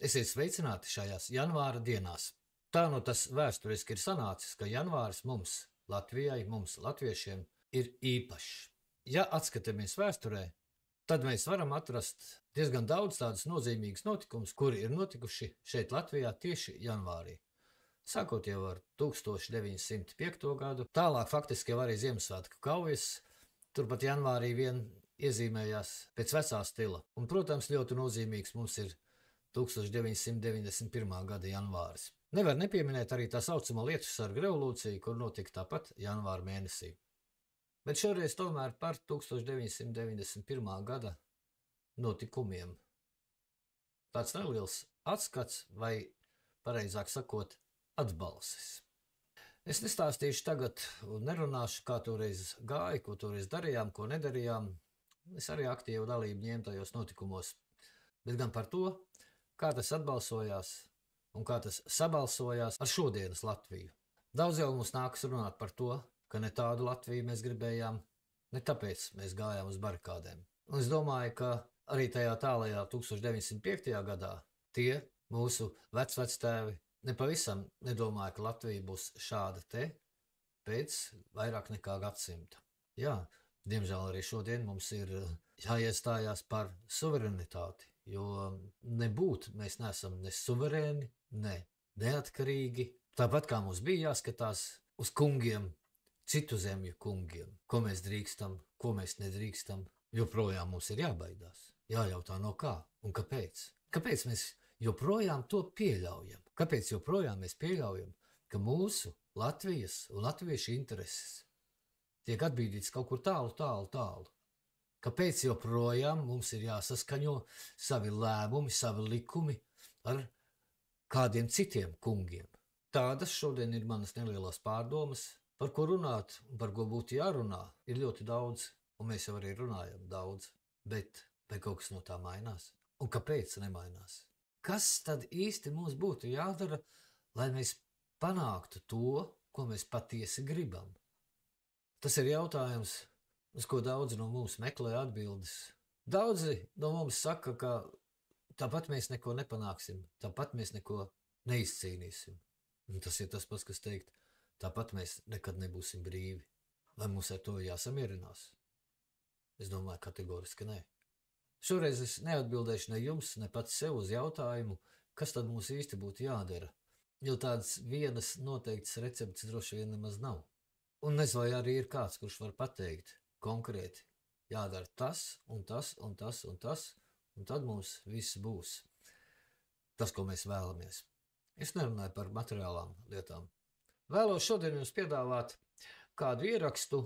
Esiet sveicināti šajās janvāra dienās. Tā nu tas vēsturiski ir sanācis, ka janvāris mums, Latvijai, mums, latviešiem, ir īpašs. Ja atskatāmies vēsturē, tad mēs varam atrast diezgan daudz tādus nozīmīgus notikumus, kuri ir notikuši šeit Latvijā tieši janvārī. Sākot jau ar 1905. gadu, tālāk faktiski jau arī Ziemassvētku kaujas, turpat janvārī vien iezīmējās pēc vecā stila. Un, protams, ļoti nozīmīgs mums ir 1991. gada janvāris. Nevar nepieminēt arī tā saucamo Lietusargu revolūciju, kur notika tāpat janvāra mēnesī. Bet šoreiz tomēr par 1991. gada notikumiem. Tāds neliels atskats vai, pareizāk sakot, atbalsis. Es nestāstīšu tagad un nerunāšu, kā toreiz gāja, ko toreiz darījām, ko nedarījām. Es arī aktīvu dalību ņēmu tajos notikumos, bet gan par to, kā tas atbalsojās un kā tas sabalsojās ar šodienas Latviju. Daudz jau mums nākas runāt par to, ka ne tādu Latviju mēs gribējām, ne tāpēc mēs gājām uz barikādēm. Un es domāju, ka arī tajā tālajā 1905. gadā tie mūsu vecvectēvi nepavisam nedomāja, ka Latvija būs šāda te pēc vairāk nekā gadsimta. Jā, diemžēl arī šodien mums ir jāiestājās par suverenitāti, jo nebūt mēs neesam ne suverēni, ne neatkarīgi. Tāpat kā mums bija jāskatās uz kungiem, citu zemju kungiem, ko mēs drīkstam, ko mēs nedrīkstam, joprojām mums ir jābaidās. Jājautā no kā un kāpēc. Kāpēc mēs joprojām to pieļaujam? Kāpēc joprojām mēs pieļaujam, ka mūsu Latvijas un latviešu intereses tiek atbīdīts kaut kur tālu, tālu, tālu? Kāpēc joprojām mums ir jāsaskaņo savi lēmumi, savi likumi ar kādiem citiem kungiem? Tādas šodien ir manas nelielās pārdomas, par ko runāt un par ko būtu jārunā. Ir ļoti daudz, un mēs jau arī runājam daudz, bet vai kaut kas no tā mainās? Un kāpēc nemainās? Kas tad īsti mums būtu jādara, lai mēs panāktu to, ko mēs patiesi gribam? Tas ir jautājums, uz ko daudzi no mums meklē atbildes. Daudzi no mums saka, ka tāpat mēs neko nepanāksim, tāpat mēs neko neizcīnīsim. Un tas ir tas pats, kas teikt, tāpat mēs nekad nebūsim brīvi. Vai mums ar to jāsamierinās? Es domāju, kategoriski nē. Šoreiz es neatbildēšu ne jums, ne pats sev uz jautājumu, kas tad mums īsti būtu jādara, jo tādas vienas noteiktas receptes droši vien nemaz nav. Un nezinu, vai arī ir kāds, kurš var pateikt konkrēti, jādara tas un tas un tas un tas, un tad mums viss būs tas, ko mēs vēlamies. Es nerunāju par materiālām lietām. Vēlos šodien jums piedāvāt kādu ierakstu,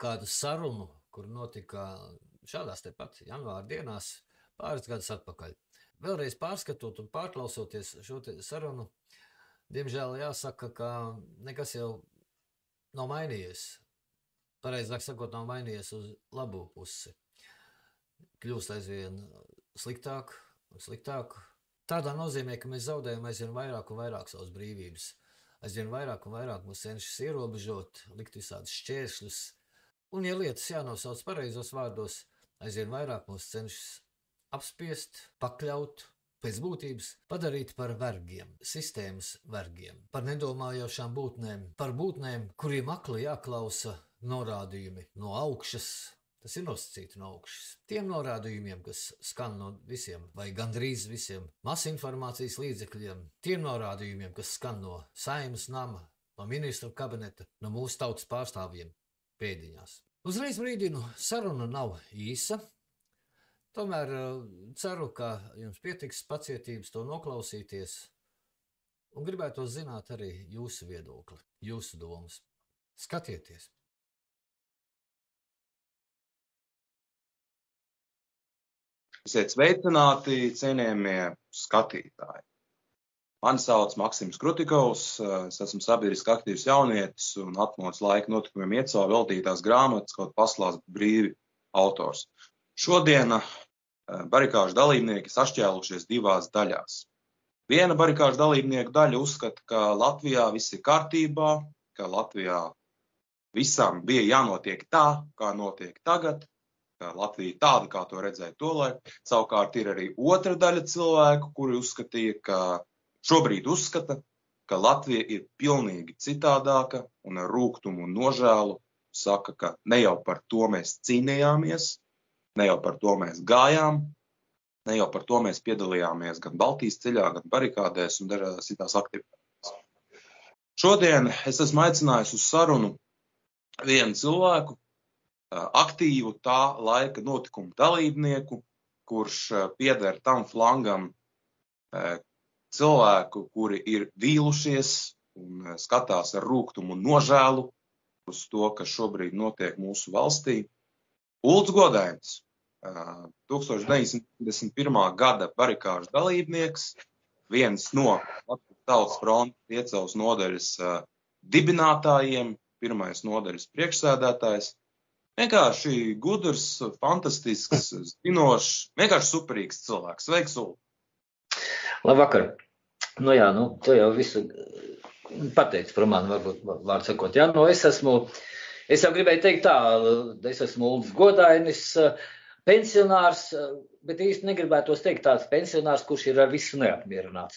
kādu sarunu, kur notika šādās tepat janvāra dienās pāris gadus atpakaļ. Vēlreiz pārskatot un pārklausoties šo sarunu, diemžēl jāsaka, ka nekas jau nav mainījies. Pareizāk sakot, nav mainījies uz labo pusi. Kļūst aizvien sliktāk un sliktāk. Tādā nozīmē, ka mēs zaudējam aizvien vairāk un vairāk savas brīvības. Aizvien vairāk un vairāk mūs cenšas ierobežot, likt visādus šķēršļus. Un, ja lietas jānosauc pareizos vārdos, aizvien vairāk mūs cenšas apspiest, pakļaut, pēc būtības padarīt par vergiem, sistēmas vergiem, par nedomājošām būtnēm, par būtnēm, kuriem akli jāklausa norādījumi no augšas, tas ir nosacīti no augšas. Tiem norādījumiem, kas skan no visiem vai gandrīz visiem masinformācijas līdzekļiem, tiem norādījumiem, kas skan no Saeimas nama, no ministru kabineta, no mūsu tautas pārstāvjiem pēdiņās. Uzreiz brīdinu, saruna nav īsa, tomēr ceru, ka jums pietiks pacietības to noklausīties un gribētu zināt arī jūsu viedokli, jūsu domas. Skatieties! Esiet sveicināti, cienījamie skatītāji. Mani sauc Maksims Krutikovs, es esmu sabiedriski aktīvs jaunietis un atmodas laika notikumiem iecēlu veltītās grāmatas kaut paslās brīvi autors. Šodien barikāžu dalībnieki sašķēlušies divās daļās. Viena barikāžu dalībnieku daļa uzskata, ka Latvijā viss ir kārtībā, ka Latvijā visam bija jānotiek tā, kā notiek tagad, ka Latvija tāda, kā to redzēja tolaik. Savukārt ir arī otra daļa cilvēku, kuri šobrīd uzskata, ka Latvija ir pilnīgi citādāka un ar rūgtumu un nožēlu saka, ka ne jau par to mēs cīnījāmies, ne jau par to mēs gājām, ne jau par to mēs piedalījāmies gan Baltijas ceļā, gan barikādēs un dažādās citās aktivitātēs. Šodien es esmu aicinājis uz sarunu vienu cilvēku, aktīvu tā laika notikumu dalībnieku, kurš pieder tam flangam cilvēku, kuri ir vīlušies un skatās ar rūgtumu un nožēlu uz to, kas šobrīd notiek mūsu valstī. Ulds Godainis, 1991. gada barikāžu dalībnieks, viens no Latvijas Tautas frontes Iecavas nodaļas dibinātājiem, pirmais nodaļas priekšsēdētājs. Vienkārši gudrs, fantastisks, zinošs, vienkārši superīgs cilvēks. Sveiks, Ulu! Labvakar! Tu jau visu pateici par mani, varbūt vārdu sakot. Es jau gribēju teikt tā, es esmu Ulds Godainis, pensionārs, bet īsti negribētos teikt tāds pensionārs, kurš ir ar visu neapmierināts.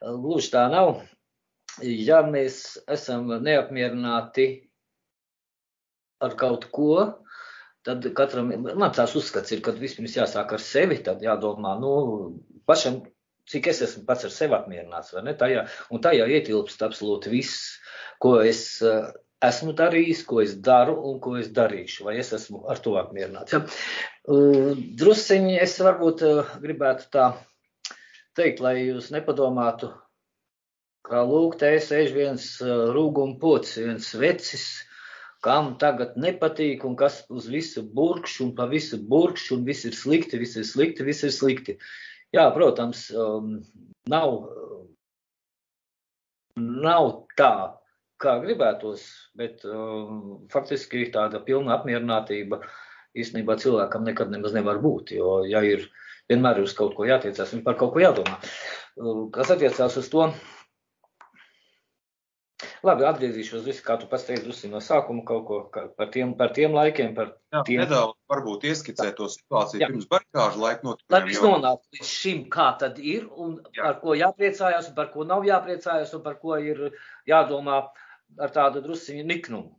Gluži tā nav. Ja mēs esam neapmierināti ar kaut ko, tad katram, man tās uzskats ir, kad vispirms jāsāk ar sevi, tad jādomā, pašam, cik es esmu pats ar sevi apmierināts, vai ne? Un tajā ietilpst absolūti viss, ko es esmu darījis, ko es daru un ko es darīšu, vai es esmu ar to apmierināts. Ja? Drusciņi es varbūt gribētu tā teikt, lai jūs nepadomātu, kā lūk, te sēž viens rūguma pocis, viens vecis, kam tagad nepatīk un kas uz visu burkš un pa visu burkš un viss ir slikti, viss ir slikti, viss ir slikti. Jā, protams, nav tā, kā gribētos, bet faktiski tāda pilna apmierinātība īstenībā cilvēkam nekad nemaz nevar būt, jo ja ir vienmēr uz kaut ko jātiecās un par kaut ko jādomā. Kas attiecās uz to? Labi, atgriezīšos visu, kā tu pats teici, no sākuma kaut ko par tiem laikiem. Nedaudz varbūt ieskicēt to situāciju pirms barikāžu laika notikumiem. Lai viss nonāk līdz šim, kā tad ir, un par ko jāpriecājās, un par ko nav jāpriecājās, un par ko ir jādomā ar tādu drusciņu niknumu.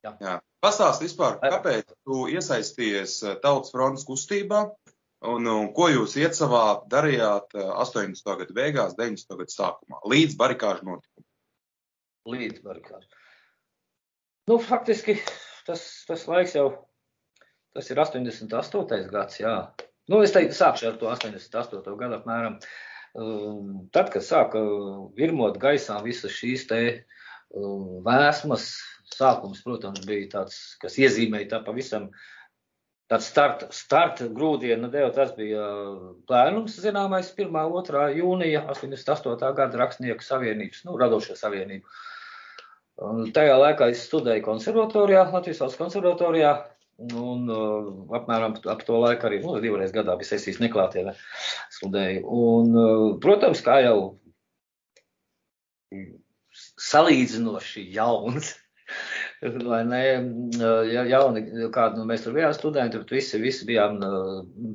Jā. Pastāst vispār, kāpēc tu iesaistījies Tautas frontes kustībā, un ko jūs Iecavā darījāt 80. gadu beigās, 90. gadu sākumā, līdz barikāžu notikumiem? Līdz barikāžu. Faktiski tas laiks jau, tas ir 88. gads, jā. Es teiktu, sākšu ar to 88. gadu apmēram. Tad, kad sāka virmot gaisā visas šīs te vēsmas, sākums, protams, bija tāds, kas iezīmēja tā pavisam tāds starta grūdienu, tas bija plēnums, zināmais, 1.2. jūnija 88. gada Rakstnieku savienības, Radošo savienību. Tajā laikā es studēju konservatorijā, Latvijas Valsts konservatorijā, un apmēram ap to laiku arī, 2 reizes gadā bija sesijas neklātienē studēju. Un, protams, kā jau salīdzinoši jauns, vai ne, jauni, kādu mēs tur bijām studenti, bet visi bijām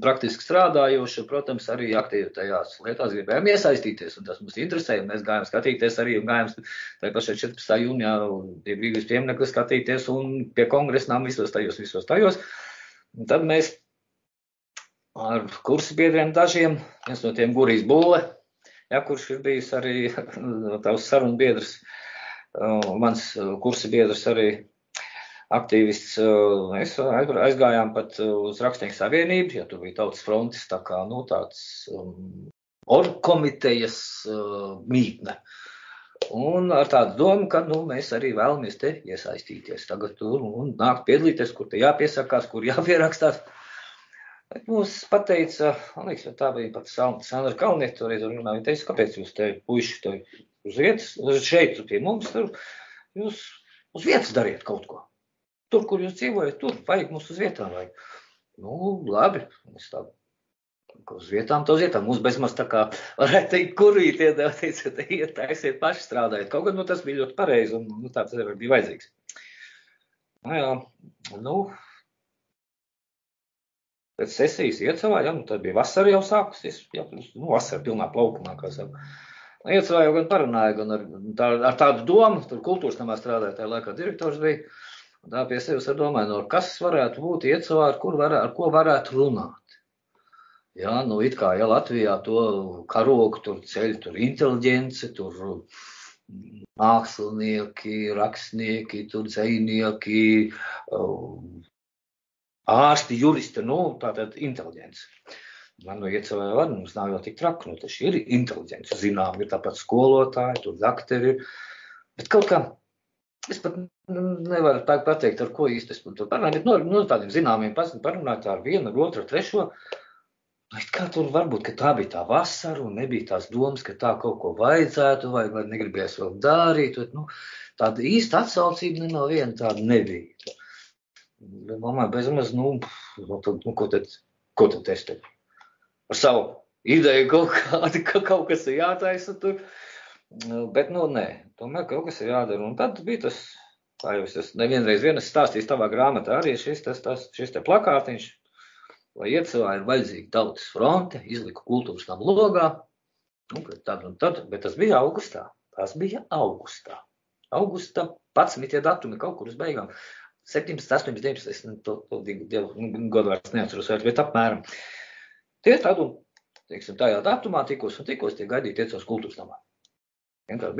praktiski strādājoši, protams, arī aktīvi tajās lietās gribējām iesaistīties, un tas mums interesēja, mēs gājām skatīties arī, un gājām tajā pašā 14. jūnijā pie Grīgas pieminekļa skatīties, un pie kongresnām visos tajos. Un tad mēs ar kursu biedriem dažiem, viens no tiem Gurijs Bulle, kurš ir bijis arī tavs sarunu biedrs, mans kursa biedrs arī aktīvists, mēs aizgājām pat uz Rakstnieku savienību, ja tur bija Tautas frontes, tā kā, tāds orgkomitejas mītne. Un ar tādu domu, ka, mēs arī vēlamies te iesaistīties tagad tur un nākt piedalīties, kur te jāpiesakās, kur jāpierakstās. Bet mums pateica, man liekas, tā bija pat Sandra Kalniete, toreiz runā, viņa teica, kāpēc jūs te puiši te uz vietas, šeit pie mums, tur jūs uz vietas dariet kaut ko. Tur, kur jūs dzīvojat, tur vajag mums uz vietām vajag. Labi, mēs tā, uz vietām, mums bezmaz tā kā, varētu teikt, kurīt iedēvēt, teica, iet taisiet paši strādājot. Kaut gan, tas bija ļoti pareizi un tāds arī bija vajadzīgs. pēc sesijas Iecavā, ja, nu tad bija vasara jau sākusies, ja, vasara pilnā plaukumā, kā saka. Iecavā jau gan parunāja, gan ar tādu domu, tur kultūras namā strādāja, tajā laikā direktors bija, un tā pie sevis ar domāju, no kas varētu būt Iecavā, ar ko varētu runāt. Jā, nu it kā, ja Latvijā to karogu tur ceļ, tur inteliģence, tur mākslinieki, rakstnieki, tur dzejnieki, ārsti, juristi, nu, tātad inteliģence. Man no Iecavā var, mums nav jau tik traki, nu, taču ir inteliģence, zinām, ir tāpat skolotāji, tur dakteri, bet kaut kā, es pat nevaru tā pateikt, ar ko īsti es tur parunāju, bet no tādiem zināmiem parunāju tā ar vienu, ar otru, ar trešo. Kā tur varbūt, ka tā bija tā vasara un nebija tās domas, ka tā kaut ko vajadzētu vai negribējās vēl darīt. Nu, tāda īsta atsaucība no viena tāda nebija. Domāju, bezmaz, ko tad es te ar savu ideju kaut kas ir jātaisa tur. Bet, nē, tomēr kaut kas ir jādara. Un tad bija tas, kā jau es nevienreiz stāstīju tavā grāmatā, arī šis te plakātiņš. Lai Iecavā ir vajadzīga tautas fronte, izliku kultūras namu logā, bet tas bija augustā. Augusta 11. datumi kaut kur uz beigām. 17, 18, 19, es to godu vairs neatceros, bet apmēram. Tie tādu, teiksim, tajā datumā tikos tie gaidīti Iecavas kultūras namā.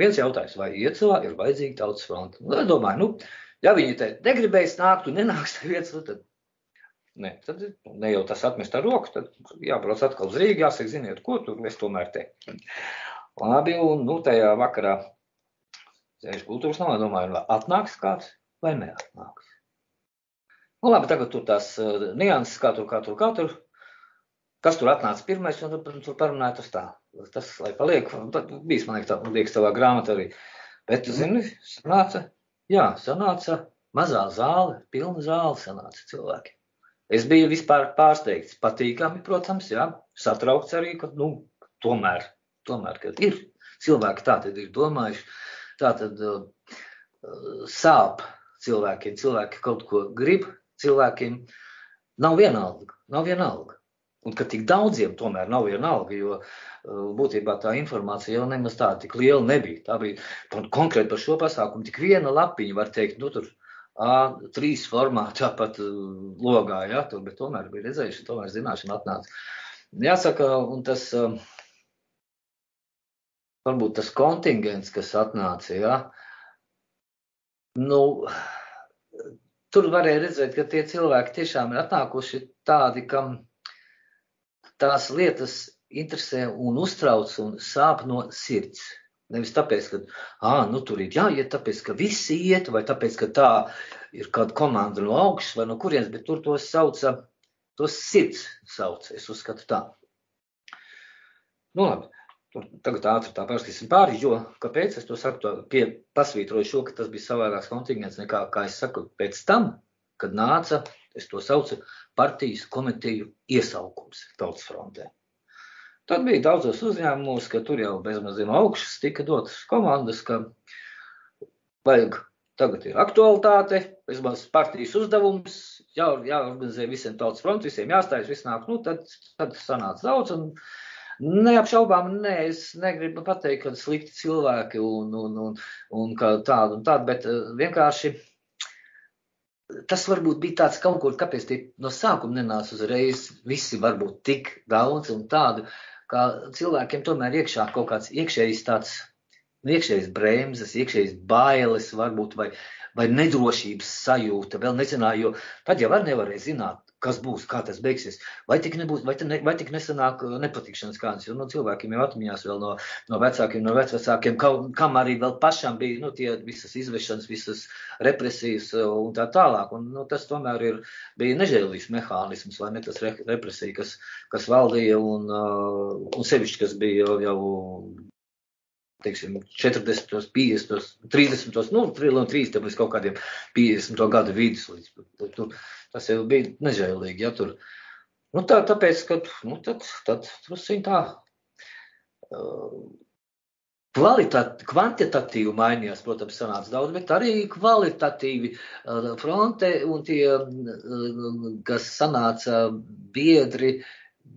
Viens jautājums, vai Iecavā ir vajadzīga tautas fronte? Nu, es domāju, ja viņi te negribēs nākt un nenāks te vietas, tad nē, tad ne jau tas atmest ar roku, tad jābrauc atkal uz Rīgu, jāsaka, ziniet, ko tur es tomēr te. Labi, un tajā vakarā sēžu kultūras namā, domāju, vai atnāks kāds vai neatnāks. Nu labi, tagad tur tās nianses, kā tur, kas tur atnāca pirmais, un tur parunāja tas, lai paliek, bijis, man liekas, tavā grāmatā arī. Bet, zini, sanāca mazā zāle, pilna zāle sanāca cilvēki. Es biju vispār pārsteigts, patīkami, protams, jā, satraukts arī, ka, tomēr, kad ir cilvēki tātad ir domājuši, tātad sāp cilvēkiem, cilvēki kaut ko grib, cilvēkiem nav vienalga. Un ka tik daudziem tomēr nav vienalga, jo būtībā tā informācija jau nemaz tā tik liela nebija. Tā bija konkrēti par šo pasākumu, tik viena lapiņa, var teikt, tur A3 formā, tāpat logā, jā, bet tomēr bija redzējuši, tomēr zināšana atnāca. Jāsaka, un tas, varbūt tas kontingents, kas atnāca, jā, tur varēja redzēt, ka tie cilvēki tiešām ir atnākuši tādi, kam tās lietas interesē un uztrauc un sāp no sirds. Nevis tāpēc, ka tur ir jāiet, tāpēc, ka visi iet, vai tāpēc, ka tā ir kāda komanda no augšas vai no kurienes, bet tur tos sirds sauca, es uzskatu tā. Nu labi, tagad ātri tā pārskatīsim pāri, jo, kāpēc es to saku, pasvītroju šo, ka tas bija savādāks kontingents nekā, kā es saku, pēc tam, kad nāca, es to saucu, partijas komiteju iesaukums Tautas frontē. Tad bija daudzos uzņēmumos, ka tur jau bezmaz no augšas tika dotas komandas, ka vajag, tagad ir aktualitāte, bezmaz partijas uzdevums, jāorganizē visiem Tautas fronti, visiem jāstājas, viss nāk, tad sanāca daudz, un neapšaubām, es negribu pateikt, ka slikti cilvēki un kā tādu un tādu, bet vienkārši tas varbūt bija tāds kaut kur, kāpēc tie no sākuma nenāca uzreiz, visi varbūt tik daudz un tādu, kā cilvēkiem tomēr iekšā kaut kāds iekšējais bremzes, iekšējais bailes varbūt, vai nedrošības sajūta, vēl nezināju, jo tad jau nevarēja zināt, kas būs, kā tas beigsies, vai tik nebūs, vai tik nesanāk nepatikšanas kādas, jo cilvēkiem jau atmiņās vēl no vecākiem, no vecvecākiem, kam arī vēl pašām bija, tie visas izvešanas, visas represijas un tā tālāk, un tas tomēr bija nežēlīgs mehānisms, vai ne tas represija, kas valdīja, un sevišķi, kas bija jau teiksim, 40, 50, 30, 30 līdz kaut kādiem 50 gadu vidus. Tas jau bija nežēlīgi, ja tur. Tāpēc, ka, tad drusciņ tā kvantitatīvi mainījās, protams, sanāca daudz, bet arī kvalitatīvi fronte un tie, kas sanāca biedri,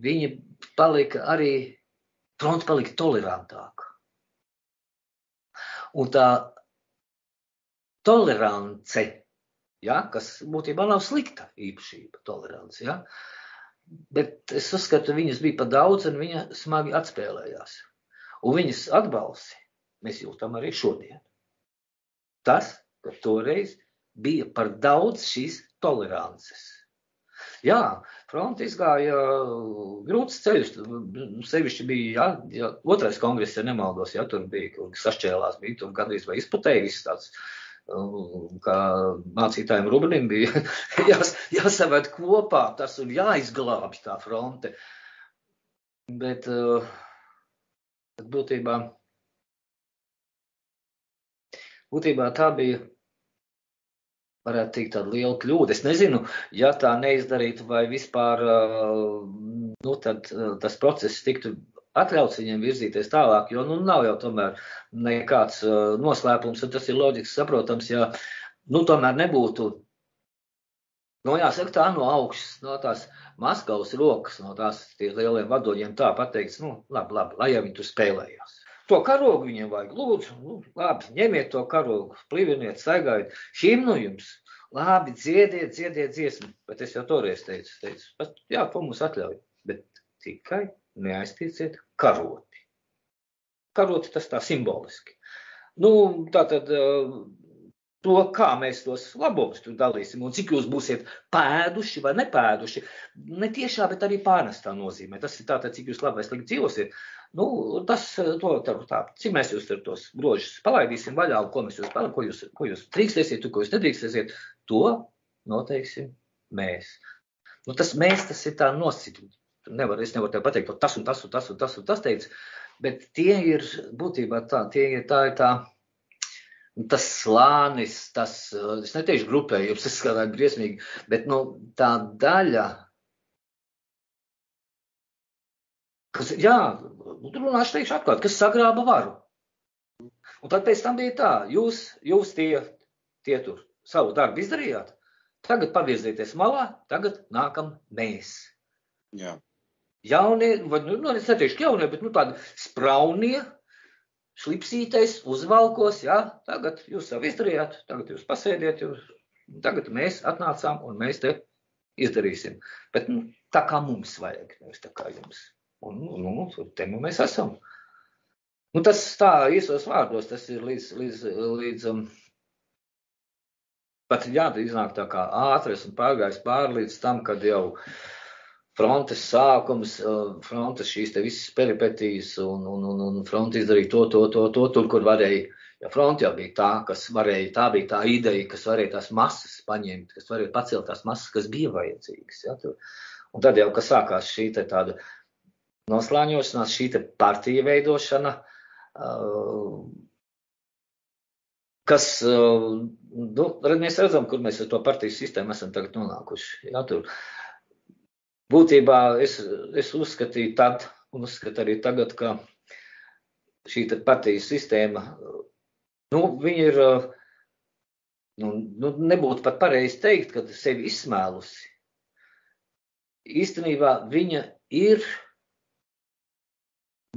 viņi fronte palika tolerantāka. Un tā tolerance, ja, kas būtībā nav slikta īpašība, tolerance, ja, bet es uzskatu, viņas bija pa daudz un viņa smagi atspēlējās. Un viņas atbalsi mēs jūtam arī šodien. Tas, ka toreiz bija par daudz šīs tolerances. Jā, fronte izgāja grūts ceļš, sevišķi bija, ja otrais kongress, ja nemaldos, ja tur bija, kur sašķēlās, bija tur gandrīz vai izplatēja viss tāds, kā mācītājiem Rubenim bija jāsaved kopā tas un jāizglābj tā fronte. Bet būtībā tā bija, varētu teikt, tāda liela kļūda. Es nezinu, ja tā neizdarītu, vai vispār tad tas process tiktu atļauts viņiem virzīties tālāk, jo nav jau tomēr nekāds noslēpums, un tas ir loģiski saprotams, ja tomēr nebūtu, jāsaka tā no augšas, no tās Maskavas rokas, no tās tie lieliem vadoņiem tā pateikts, labi, lai jau viņi tur spēlējās. To karogu viņiem vajag, lūdzu, labi, ņemiet to karogu, pliviniet, staigājiet, himnu jums, labi, dziediet dziesmu, bet es jau toreiz teicu, jā, ko mums atļauj, bet tikai neaiztieciet karoti. Karoti tas tā simboliski. Tātad to, kā mēs tos labumus tur dalīsim un cik jūs būsiet pēduši vai nepēduši, ne tiešā, bet arī pārnestā nozīmē. Tas ir tātad, cik jūs labi vai slikti dzīvosiet. Cik mēs jūs tur tos grožus palaidīsim vaļā un ko jūs drīkstēsiet, ko jūs nedrīkstēsiet, to noteiksim mēs. Tas mēs, tas ir tā nosacīt. Es nevaru tev pateikt, tas un tas teica, bet tie ir būtībā tas slānis, es neteikšu grupējums, es skatāt briesmīgi, bet tā daļa, kas, runāšu teikšu atklāt, kas sagrāba varu. Un tad pēc tam bija tā, jūs tie tur savu darbu izdarījāt, tagad pavirzieties malā, tagad nākam mēs. Jā. Jaunie, es neteikšu jaunie, bet tādi spraunie, šlipsītais, uzvalkos, tagad jūs savu izdarījāt, tagad jūs pasēdiet, tagad mēs atnācām un mēs te izdarīsim. Bet tā kā mums vajag, nevis tā kā jums. Un te mēs esam. Tas tā īsos vārdos, tas ir līdz pat iznāk tā kā ātrais un pārgājis pār līdz tam, kad jau frontes sākums, frontes šīs te visas peripetijas un fronte izdarīja to, tur, kur varēja, ja fronte jau bija tā, kas varēja, tā bija tā ideja, kas varēja tās masas paņemt, kas varēja pacelt tās masas, kas bija vajadzīgas. Ja, un tad jau, kas sākās šī te tāda noslāņošanās, šī te partija veidošana, kas, mēs redzam, kur mēs ar to partiju sistēmu esam tagad nonākuši. Ja, tur. Būtībā es uzskatīju tad, un uzskatu arī tagad, ka šī partijas sistēma, viņa ir, nebūtu pat pareizi teikt, kad sevi izsmēlusi. Īstenībā viņa ir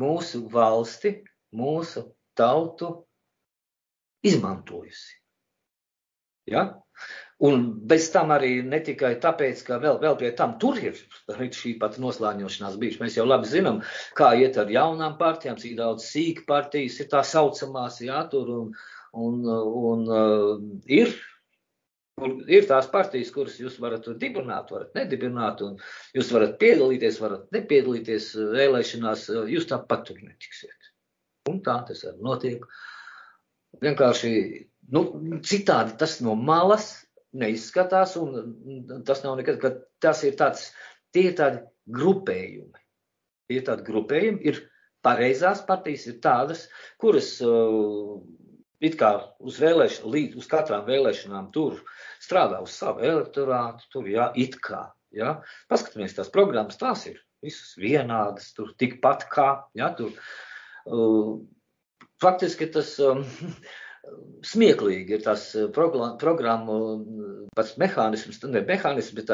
mūsu valsti, mūsu tautu izmantojusi. Ja? Un bez tam arī ne tikai tāpēc, ka vēl pie tam tur ir šī pat noslāņošanās bijuši. Mēs jau labi zinām, kā iet ar jaunām partijām, cik daudz sīk partijas ir tā saucamās, tur un ir tās partijas, kuras jūs varat dibināt, varat nedibināt, un jūs varat piedalīties, varat nepiedalīties vēlēšanās, jūs tāpat tur netiksiet. Un tā tas arī notiek. Vienkārši, citādi tas no malas neizskatās, un tas nav nekad, ka tas ir tie ir tādi grupējumi. Tie ir tādi grupējumi, ir pareizās partijas, ir tādas, kuras it kā uz katrām vēlēšanām tur strādā uz savu elektorātu, tur, it kā, Paskatāmies tās programmas, tās ir visas vienādas, tur tikpat kā, tur faktiski tas smieklīgi ir tas programmu pats mehānisms, bet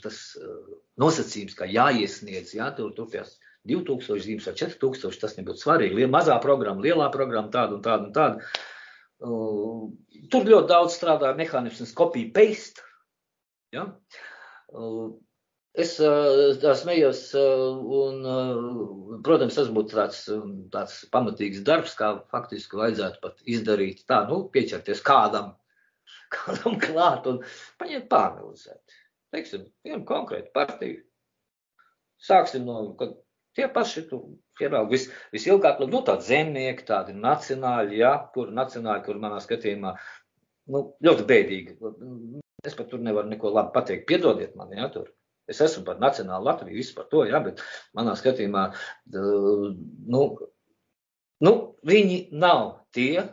tas nosacījums, kā jāiesniedz, tur tās 2000 zīmes vai 4000, tas nebūtu svarīgi. Mazā programma, lielā programma, tāda un tāda un tāda. Tur ļoti daudz strādā mehānisms copy-paste. Ja? Es tā smējos, un, protams, tas būtu tāds pamatīgs darbs, kā faktiski vajadzētu pat izdarīt tā, pieķerties kādam klāt un paņemt pāranalizēt. Teiksim, vienu konkrētu partiju. Sāksim no, kad tie paši ierauga visilgāk, tādi zemnieki, tādi nacionāļi, kur manā skatījumā, ļoti bēdīgi. Es pat tur nevaru neko labi pateikt, piedodiet man, tur. Es esmu par nacionālu Latviju, visu par to, bet manā skatījumā, viņi nav tie,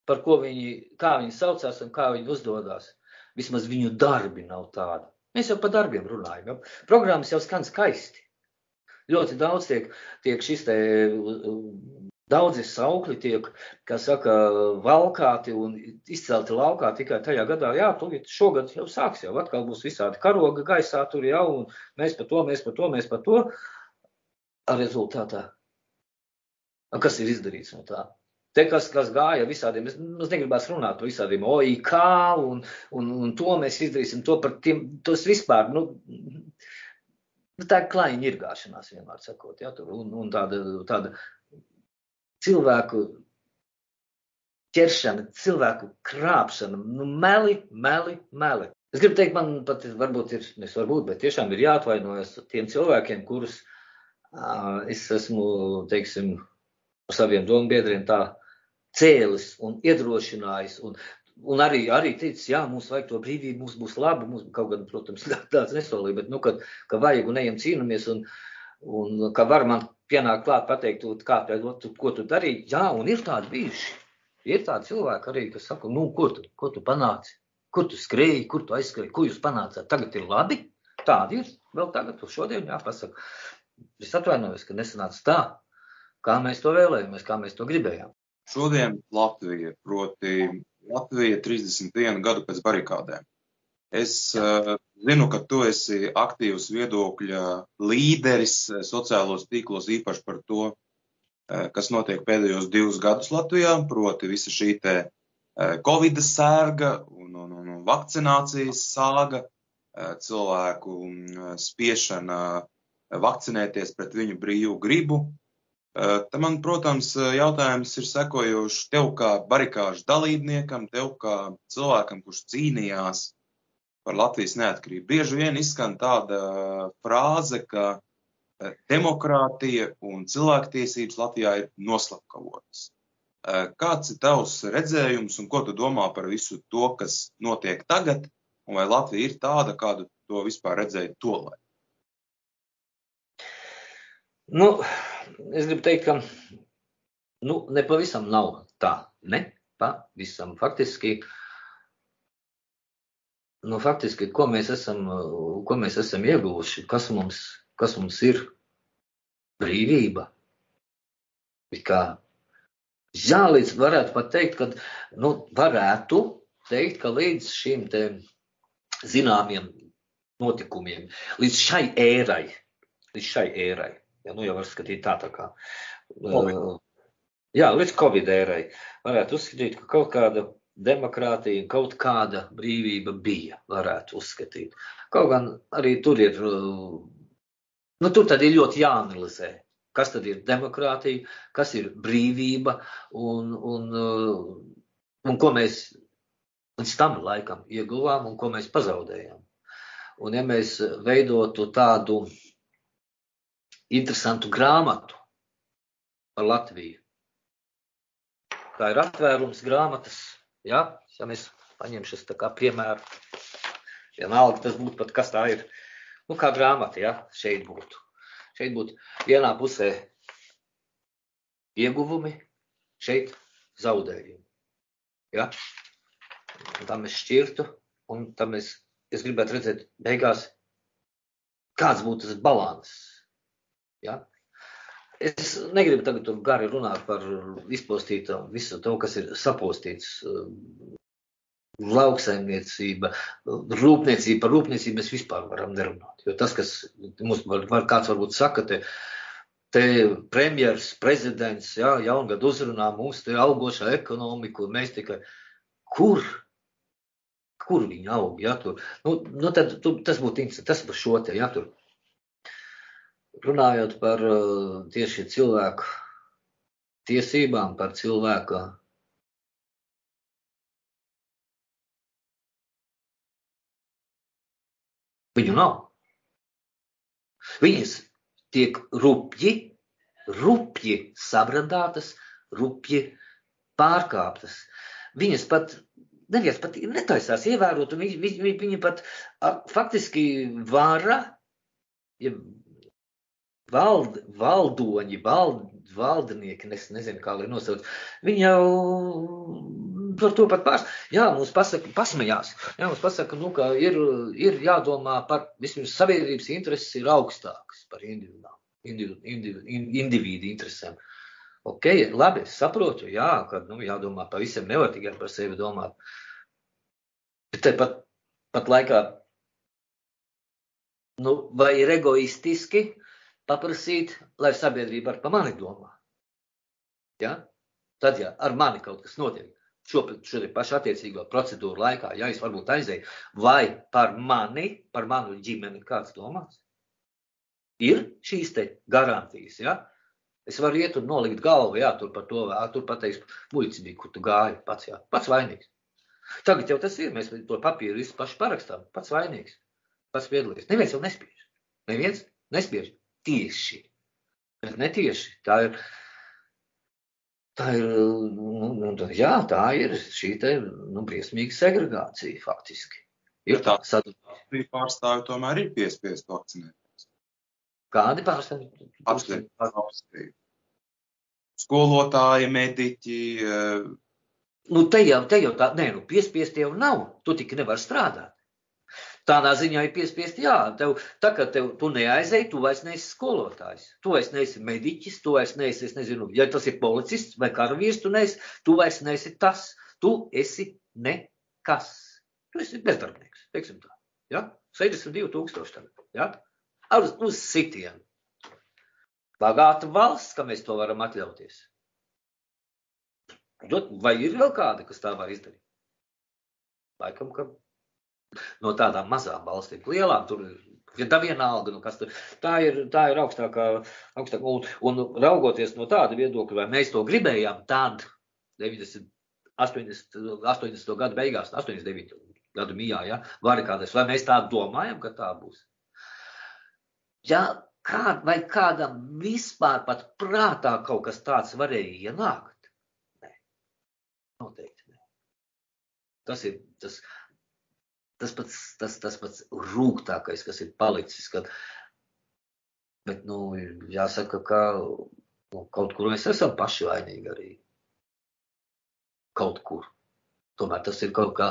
par ko kā viņi saucās un kā viņi uzdodās. Vismaz viņu darbi nav tādi. Mēs jau par darbiem runājam. Programmas jau skan skaisti. Ļoti daudz tiek šis daudzi saukļi tiek, kā saka, valkāti un izcelti laukā tikai tajā gadā. Šogad jau sāks, atkal būs visādi karoga gaisā tur un mēs par to. Ar rezultātā. Kas ir izdarīts no tā? Te, kas gāja visādiem, mums negribās runāt par visādiem OIK un to mēs izdarīsim, to par tiem, tos vispār, tā ir klaiņa irgāšanās vienmēr sakot, un tāda cilvēku ķeršana, cilvēku krāpšana, meli. Es gribu teikt, man pat bet tiešām ir jāatvainojas tiem cilvēkiem, kurus es esmu, teiksim, ar saviem dombiedriem tā cēlis un iedrošinājis un arī teicis, mums vajag to brīvību, mums būs labi, mums kaut gan, protams, tāds nesolīja, bet, ka vajag un ejam cīnamies un ka var man pienāk klāt pateikt, ko tu darīji. Un ir tādi bijuši. Ir tādi cilvēki arī, kas saka, ko tu panāci? Kur tu skrēji, kur tu aizskrēji, ko jūs panācāt? Tagad ir labi? Tādi ir. Vēl tagad, šodien jāpasaka. Es atvainojos, ka nesanāca tā, kā mēs to vēlējamies, kā mēs to gribējām. Šodien Latvija, proti Latvija 31 gadu pēc barikādēm. Es zinu, ka tu esi aktīvs viedokļa līderis sociālos tīklos, īpaši par to, kas notiek pēdējos 2 gadus Latvijā, proti visa šī Covid sērga un vakcinācijas sāga, cilvēku spiešana vakcinēties pret viņu brīvu gribu. Te man, protams, jautājums ir sekojošs tev kā barikāžu dalībniekam, tev kā cilvēkam, kurš cīnījās par Latvijas neatkarību. Bieži vien izskan tāda frāze, ka demokrātija un cilvēktiesības Latvijā ir noslapkavotas. Kāds ir tavs redzējums un ko tu domā par visu to, kas notiek tagad, un vai Latvija ir tāda, kādu to vispār redzēja tolaik? Es gribu teikt, ka nepavisam nav tā. Nepavisam. Faktiski, ko mēs esam ieguvuši, kas mums ir brīvība. Kā žālīts varētu pat teikt, ka līdz šim te zināmiem notikumiem, līdz šai ērai, jau var skatīt tā kā. Līdz Covid ērai varētu uzskatīt, ka kaut kāda demokrātija, kaut kāda brīvība bija, varētu uzskatīt. Kaut gan arī tur ir, tur tad ir ļoti jāanalizē, kas tad ir demokrātija, kas ir brīvība un ko mēs līdz tam laikam ieguvām un ko mēs pazaudējām. Un ja mēs veidotu tādu interesantu grāmatu par Latviju, kā ir atvērums grāmatas, ja mēs paņemšas tā kā piemēru, vienalga tas būtu pat, kas tā ir, kā grāmata, šeit būtu vienā pusē ieguvumi, šeit zaudējumi, un tā mēs šķirtu, un tā es gribētu redzēt beigās, kāds būtu tas balans, Es negribu tagad tur gari runāt par izpostītām, visu to, kas ir sapostīts, lauksaimniecība, rūpniecība, par rūpniecību mēs vispār varam nerunāt. Jo tas, kas mums kāds varbūt saka, te premjers, prezidents, jā, jaungad uzrunā mums te augošā ekonomiku, un mēs tikai, kur viņi aug, jā, tur. Nu tad tas būtu interesanti, tas par šo te, jā, tur. Runājot par tieši cilvēku tiesībām, par cilvēka viņu nav. Viņas tiek rupji sabrandātas, rupji pārkāptas. Viņas pat neviens pat netaisās ievērot, un viņi pat faktiski vara, ja valdoņi, valdinieki, nezinu, kā lai nosauc, viņi jau par to pat mums pasmējās. Jā, mums pasaka, ka ir jādomā par, vismaz sabiedrības intereses ir augstākas par individu interesēm. Ok, labi, es saprotu, jā, ka jādomā par visiem, nevar tikai par sevi domāt. Bet te pat laikā, vai ir egoistiski paprasīt, lai sabiedrība par mani domā. Ja? Tad, ja ar mani kaut kas notiek, šodien pašu attiecīgo procedūru laikā, ja es varbūt aizēju, vai par manu ģimeni kāds domās, ir šīs te garantijas, ja? Es varu iet un nolikt galvu, jā, tur par to, tur pateiks, muļķis bija, kur tu gāji, pats vainīgs. Tagad jau tas ir, mēs to papīru visu paši parakstām, pats vainīgs, pats piedalījies. Neviens jau nespiež. Neviens nespiež. Tieši, bet netieši. Tā ir šī te, briesmīga segregācija faktiski. Ir tā sadarbība pārstāvi tomēr ir piespiest vakcinēties. Kādi pārstāvi? Apstāvi. Skolotāji, mediķi. Te jau tā, piespiest jau nav, tu tik nevar strādāt. Tādā ziņā ir piespiest, jā, kad tu neaizēji, tu vairs neesi skolotājs, tu vairs neesi mediķis, tu vairs neesi, es nezinu, ja tas ir policists vai karavīrs, tu vairs neesi tas, tu esi nekas. Tu esi bezdarbnieks, teiksim tā, ja? 62,000 tagad, ja? Uz sitienu. Bagāta valsts, ka mēs to varam atļauties. Vai ir vēl kāda, kas tā var izdarīt? Laikam, ka no tādām mazām valstīm, lielām tur ir, ja vienalga, kas tur, tā ir augstākā, un raugoties no tāda viedokļa, vai mēs to gribējām tad 80. gadu beigās, 89. gadu mijā, ja, barikādēs, vai mēs tā domājam, ka tā būs? Ja, vai kādam vispār pat prātā kaut kas tāds varēja ienākt? Nē, noteikti nē. Tas ir tas pats rūgtākais, kas ir palicis, bet, jāsaka, ka kaut kur mēs esam paši vainīgi arī. Kaut kur. Tomēr tas ir kaut kā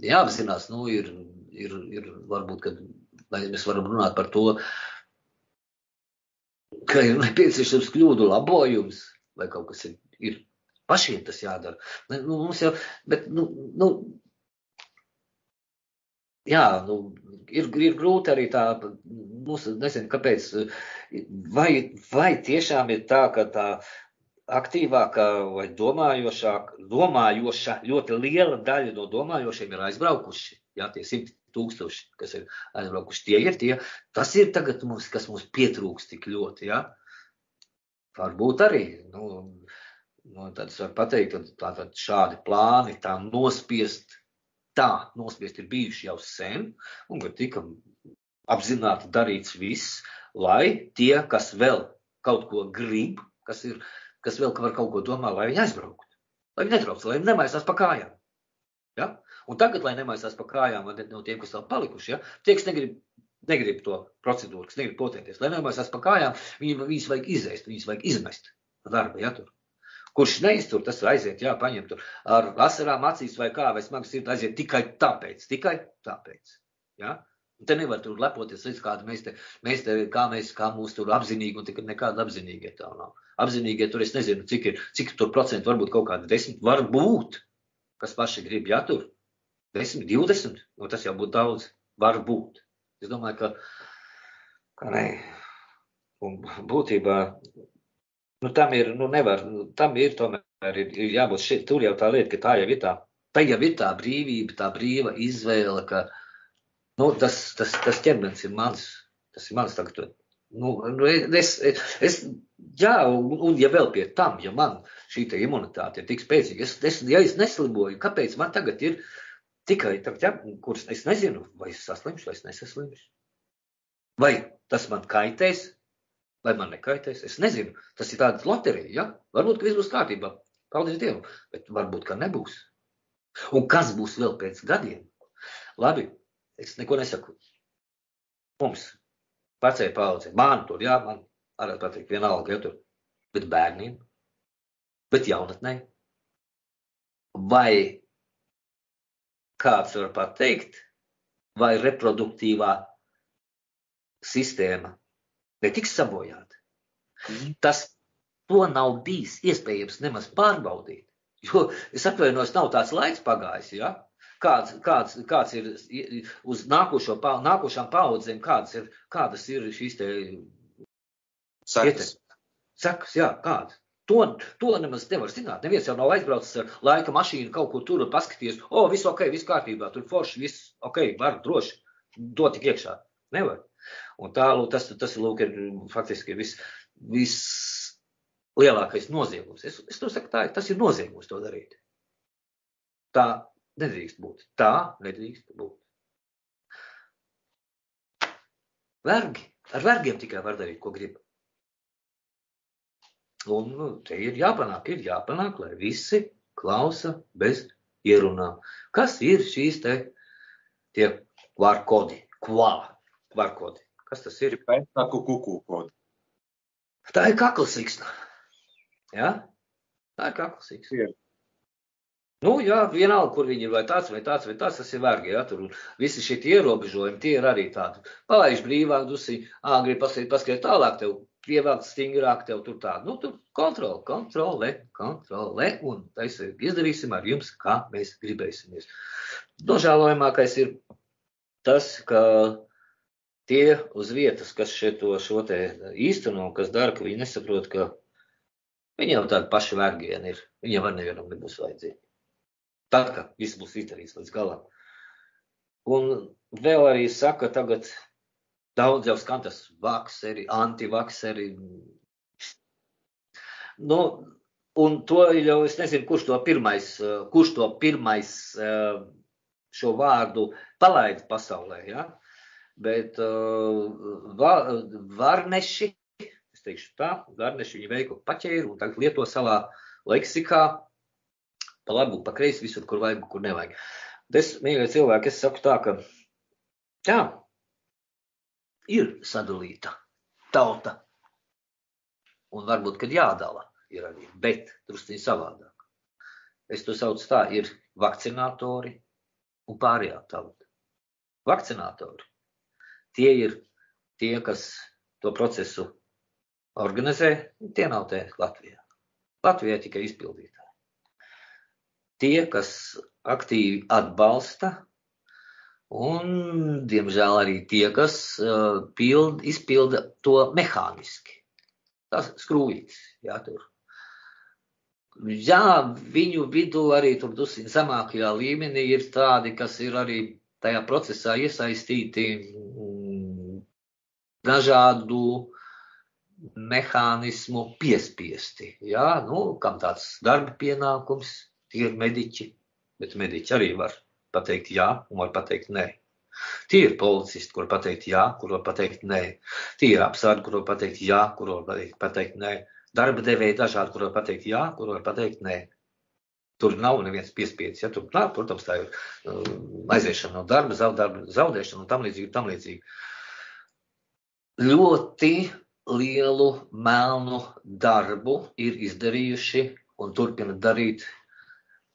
jāapzinās, ir varbūt, kad mēs varam runāt par to, ka ir nepieciešams kļūdu labojums, vai kaut kas ir pašiem tas jādara. Mums jau, bet, jā, ir grūti arī tā, nezinu, kāpēc, vai tiešām ir tā, ka tā aktīvākā vai domājoša, ļoti liela daļa no domājošiem ir aizbraukuši, jā, tie 100,000, kas ir aizbraukuši, tas ir tagad kas mums pietrūks tik ļoti, jā. Varbūt arī, tad es varu pateikt, ka tātad šādi plāni tā nospiest ir bijuši jau sen, un ka tika apzināti darīts viss, lai tie, kas vēl kaut ko grib, kas vēl var kaut ko domā, lai viņi aizbrauktu, lai viņi netrauc, lai viņi nemaisās pa kājām. Ja? Un tagad, lai nemaisās pa kājām no tiem, kas vēl palikuši, ja? Tie, kas negrib to procedūru, kas negrib potēties, lai nemaisās pa kājām, viņus vajag izēst, viņus vajag izmest darba, ja tur. Kurš neiztur, tas aiziet, jā, paņem tur ar asarām acīs vai kā, vai smagas sirds aiziet tikai tāpēc, ja? Te nevar tur lepoties līdz kādu kā mūs tur apzinīgi, un nekāda apzinīgie tā nav. Apzinīgie tur es nezinu, cik tur procentu, varbūt kaut kādi 10, varbūt, kas paši grib, jā, tur 10, 20, nu tas jau būtu daudz, varbūt. Es domāju, ka ne, un būtībā, nu tam ir, nu nevar, tam ir tomēr ir jābūt šeit, tur jau tā lieta, ka tā jau ir tā brīvība, tā brīva izvēle, ka nu, tas ķermenis ir mans, tas ir mans tagad. Nu, jā, un ja vēl pie tam, ja man šī te imunitāte ir tik spēcīga, ja es neslimoju, kāpēc man tagad ir tikai tagad, ja, kurus es nezinu, vai es saslimšu, vai es nesaslimšu? Vai tas man kaitēs, vai man nekaitēs? Es nezinu, tas ir tāda loterija, ja? Varbūt, ka viss būs kārtībā, paldies Dievam, bet varbūt, ka nebūs. Un kas būs vēl pēc gadiem? Labi. Es neko nesaku. Mums, vecai paudze, man tur, jā, man arī patīk vienalga, ja tur, bet bērniem, bet jaunatnē. Vai kāds var pateikt, vai reproduktīvā sistēma netiks sabojāta? To nav bijis iespējams nemaz pārbaudīt, jo, es atvainojos, nav tāds laiks pagājis, ja? Kāds ir uz nākošām paudzēm, kādas ir šīs te sekas, jā, kādas. To nemaz nevar zināt. Neviens jau nav aizbraucis ar laika mašīnu kaut kur tur un paskaties, viss ok, viss kārtībā, tur forši, viss ok, var droši, dot tik iekšā. Nevar. Un tā, tas lūk, ir faktiski viss lielākais noziegums. Es to saku tā, tas ir noziegums to darīt. Tā nedrīkst būt. Tā nedrīkst būt. Vergi. Ar vergiem tikai var darīt, ko grib. Un te ir jāpanāk, lai visi klausa bez ierunām. Kas ir šīs tie kvarkodi? Kvarkodi. Kas tas ir? Pēctaku kuku kodi. Tā ir kaklasiksna. Jā? Tā ir kaklasiksna. Nu, jā, vienalga, kur viņi ir, vai tāds, tas ir vergi, jā, tur visi šie ierobežojumi, tie ir arī tādi. Palaiž brīvāk, dusiņ, grib paskatīt tālāk, tev pievēlt stingrāk, tev tur tādu, nu, tur kontrole, un izdarīsim ar jums, kā mēs gribēsimies. Nožēlojamākais ir tas, ka tie uz vietas, kas šo te īsteno, kas dara, ka viņi nesaprot, ka viņi jau tādi paši vergieni ir, viņiem var nevienam nebūs vajadzīgi. Tad, ka viss būs izdarīts līdz galam. Un vēl arī saka, tagad daudz jau skan tas vakseri, antivakseri. Nu, un to jau es nezinu, kurš to pirmais šo vārdu palaida pasaulē, ja? Bet varneši, es teikšu tā, varneši viņi veikli paķēru un tagad lieto savā leksikā. Pa labu, pa kreisi, visur, kur vajag, kur nevajag. Es, mīļie cilvēki, es saku tā, ka jā, ir sadalīta tauta. Un varbūt, kad jādala ir arī, bet drusciņ savādāk. Es to saucu tā, ir vakcinātori un pārējā tauta. Vakcinātori. Tie ir tie, kas to procesu organizē, tie nav te Latvijā. Latvijā tikai izpildītāji. Tie, kas aktīvi atbalsta, un, diemžēl, arī tie, kas izpilda to mehāniski. Tas skrūvītis, jā, tur. Jā, viņu vidū arī tur dusiņ zemākajā līmenī ir tādi, kas ir arī tajā procesā iesaistīti dažādu mehānismu piespiesti. Jā, nu, kam tāds darba pienākums. Tie ir mediķi, bet mediķi arī var pateikt jā un var pateikt nē. Tie ir policisti, kur var pateikt jā, kur var pateikt nē. Tie ir apsargi, kur var pateikt jā, kur var pateikt nē. Darba devēji dažādi, kur var pateikt jā, kur var pateikt nē. Tur nav neviens piespiedis. Ja? Tur, protams, tā ir aiziešana no darba, zaudēšana un tam līdzīgi. Ļoti lielu melnu darbu ir izdarījuši un turpina darīt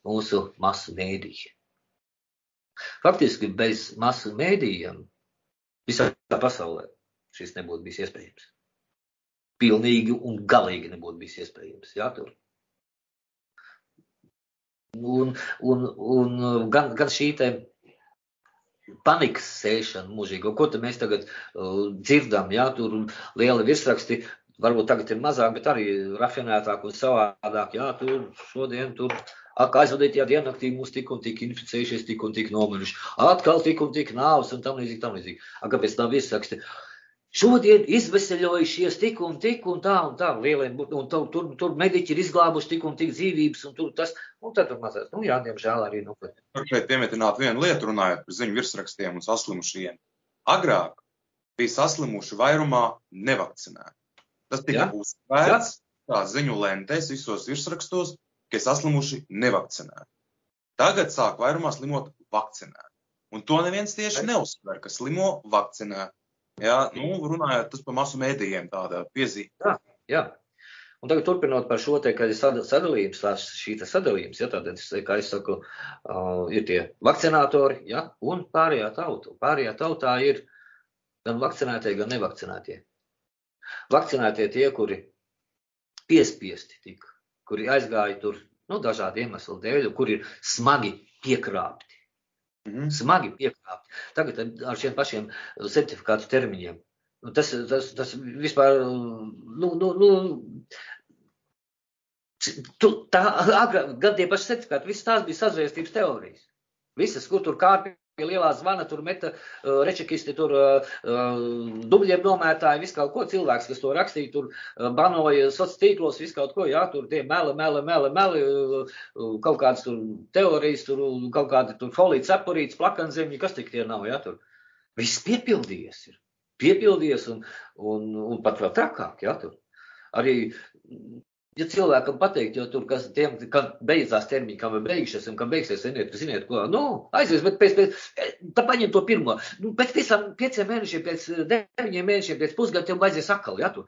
mūsu masu mēdīji. Faktiski bez masu mēdījiem Visā pasaulē šis nebūtu bijis iespējams. Pilnīgi un galīgi nebūtu bijis iespējams. Jā, tur. Un gan šī te panikas sēšana mūžīga, ko te mēs tagad dzirdam, jā, tur liela virsraksti, varbūt tagad ir mazāk, bet arī rafinētāk un savādāk, jā, tur šodien, tur aizvadītajā diennaktī mūs tik un tik inficējušies, tik un tik nomiruši, atkal tik un tik nāvs un tam līdzīgi. Kāpēc tā virsraksti? Šodien izveseļojušies tik un tā, lieliem, un tur mediķi ir izglābuši tik un tik dzīvības, un tur tas, un tad tur mazās, jā, diemžēl arī. Tur šeit piemetināt vienu lietu, runājot par ziņu virsrakstiem un saslimušajiem. Agrāk bija saslimuši vairumā nevakcinēti. Tas tika uzsvērts tā ziņu lentēs visos virsrakstos, ka saslimuši nevakcinēti. Tagad sāk vairumā slimot vakcinēti. Un to neviens tieši neuzsver, ka slimo vakcinēti. Jā, runājot tas par masu mēdījiem tāda piezīme. Jā. Un tagad turpinot par šo te, ka ir sadalījums, sadalījums, ja, tad, kā es saku, ir tie vakcinātori, ja, un pārējā tauta. Pārējā tautā ir gan vakcinētie, gan nevakcinētie. Vakcinētie tie, kuri piespiesti tika, kuri aizgāja tur, dažādi iemesli dēļ, kuri ir smagi piekrāpti. Smagi piekrāpti. Tagad ar šiem pašiem certifikātu termiņiem. Tas vispār, gan tie paši certifikāti, visas tās bija sazvēstības teorijas. Visas, kur tur kārpī lielā zvana, tur meta rečekisti, tur dubļiem nomētāji, visu kaut ko cilvēks, kas to rakstīja, tur banoja sociālos tīklos, visu kaut ko, jā, tur tie meli, kaut kādas tur teorijas, tur kaut kādi tur folīts, apurīts, plakanzemļi, kas tik tie nav, jā, tur. Viss piepildījies ir. Piepildījies un pat vēl trakāk, jā, tur. Arī, ja cilvēkam pateikt, jo tur, kad beidzās termiņi, kam ir beigušies un kam beigsies, ziniet, ko, aizies, bet tā paņem to pirmo. Pēc 5 mēnešiem, pēc 9 mēnešiem, pēc pusgada tev aizies atkal, jā, tur.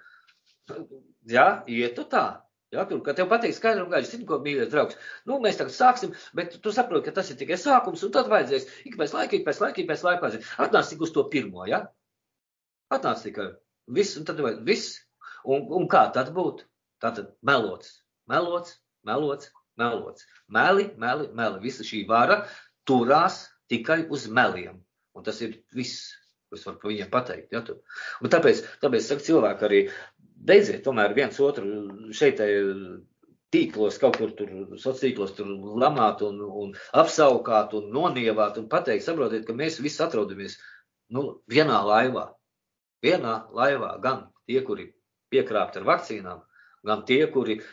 Jā, iet tu tā. Jā, tur, kad tev pateiks skaidri un gaiši, ko, mīļais draugs, mēs tagad sāksim, bet tu saproti, ka tas ir tikai sākums, un tad vajadzēs ik pēc laika aizies. Atnāc tik uz to pirmo, jā? Atnāc tikai viss, un tad viss. Un kā tad būtu? Tātad melots. Meli. Visa šī vara turās tikai uz meliem. Un tas ir viss, ko es varu par viņiem pateikt. Ja, un tāpēc saka cilvēki arī, beidziet tomēr viens otru šeit tīklos, kaut kur tur, sociālos tur lamāt un apsaukāt un nonievāt un pateikt, saprotiet, ka mēs visi atrodamies vienā laivā. Vienā laivā, gan tie, kuri piekrāpt ar vakcīnām, gan tie, kuri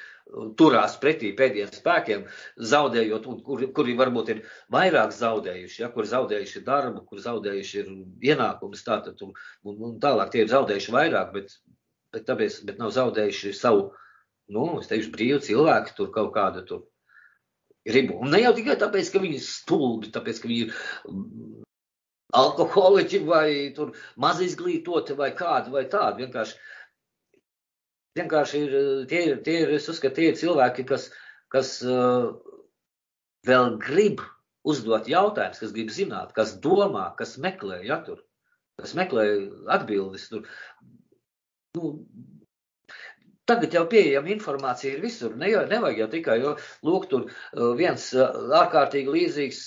turās pretī pēdējiem spēkiem, zaudējot, un kuri varbūt ir vairāk zaudējuši, ja, kuri zaudējuši darbu, kuri zaudējuši ir ienākumus, tātad, un tālāk tie ir zaudējuši vairāk, bet nav zaudējuši savu, es teikšu, brīvu cilvēku, tur kaut kādu tur gribu. Un ne jau tikai tāpēc, ka viņi ir stulbi, tāpēc, ka viņi ir alkoholiķi vai tur maz izglītoti vai kādi vai tādi, vienkārši es uzskatu, tie ir cilvēki, kas vēl grib uzdot jautājumus, kas grib zināt, kas domā, kas meklē, ja, tur, kas meklē atbildes. Tur. Tagad jau pieejama informācija ir visur, nevajag jau tikai, jo, lūk, tur viens ārkārtīgi līdzīgs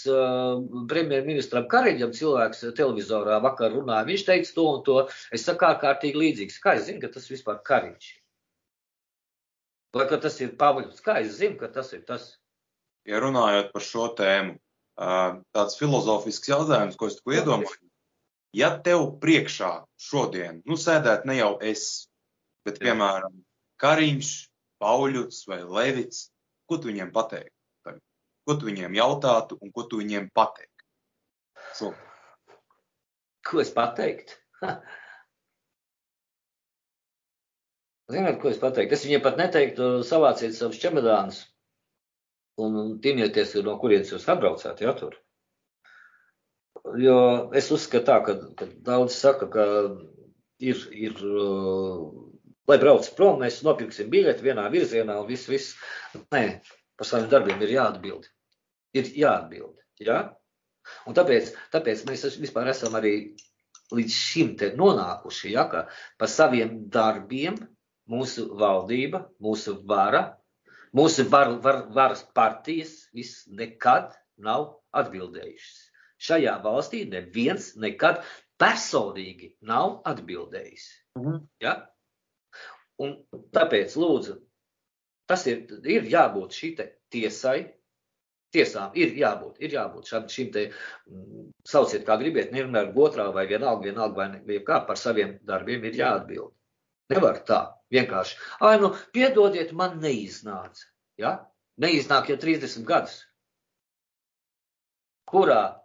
premjerministram Kariņam cilvēks televizorā vakar runāja, viņš teica to un to, es saku ārkārtīgi līdzīgs, kā es zinu, ka tas vispār Kariņš. Vai ka tas ir Pavļs, kā es zinu, ka tas ir tas? Ja runājot par šo tēmu, tāds filozofisks jautājums, ko es tikko iedomāju, ja tev priekšā šodien, sēdēt ne jau es, bet, piemēram, Kariņš, Pauļuts vai Levits, ko tu viņiem pateiktu? Ko tu viņiem jautātu un ko tu viņiem pateiktu? Ko es pateiktu? Zināt, ko es pateiktu? Es viņiem pat neteiktu savāciet savus čemodānus un tinieties, no kurienes jūs atbraucāt, ja, tur. Jo es uzskatu tā, ka daudz saka, ka ir lai brauc prom, mēs nopirksim biļeti vienā virzienā un viss. Nē, par saviem darbiem ir jāatbild. Ir jāatbild, jā? Un tāpēc mēs vispār esam arī līdz šim te nonākuši, ja, ka par saviem darbiem mūsu valdība, mūsu vara, mūsu varas partijas viss nekad nav atbildējušas. Šajā valstī neviens nekad personīgi nav atbildējis. Ja? Un tāpēc, lūdzu, tas ir jābūt šī te tiesām ir jābūt šim te, sauciet kā gribiet, nevienmēr otrā vai vienalga vai kā par saviem darbiem ir jāatbild. Nevar tā, vienkārši. Piedodiet, man neiznāca. Ja? Neiznāk jau 30 gadus. Kurā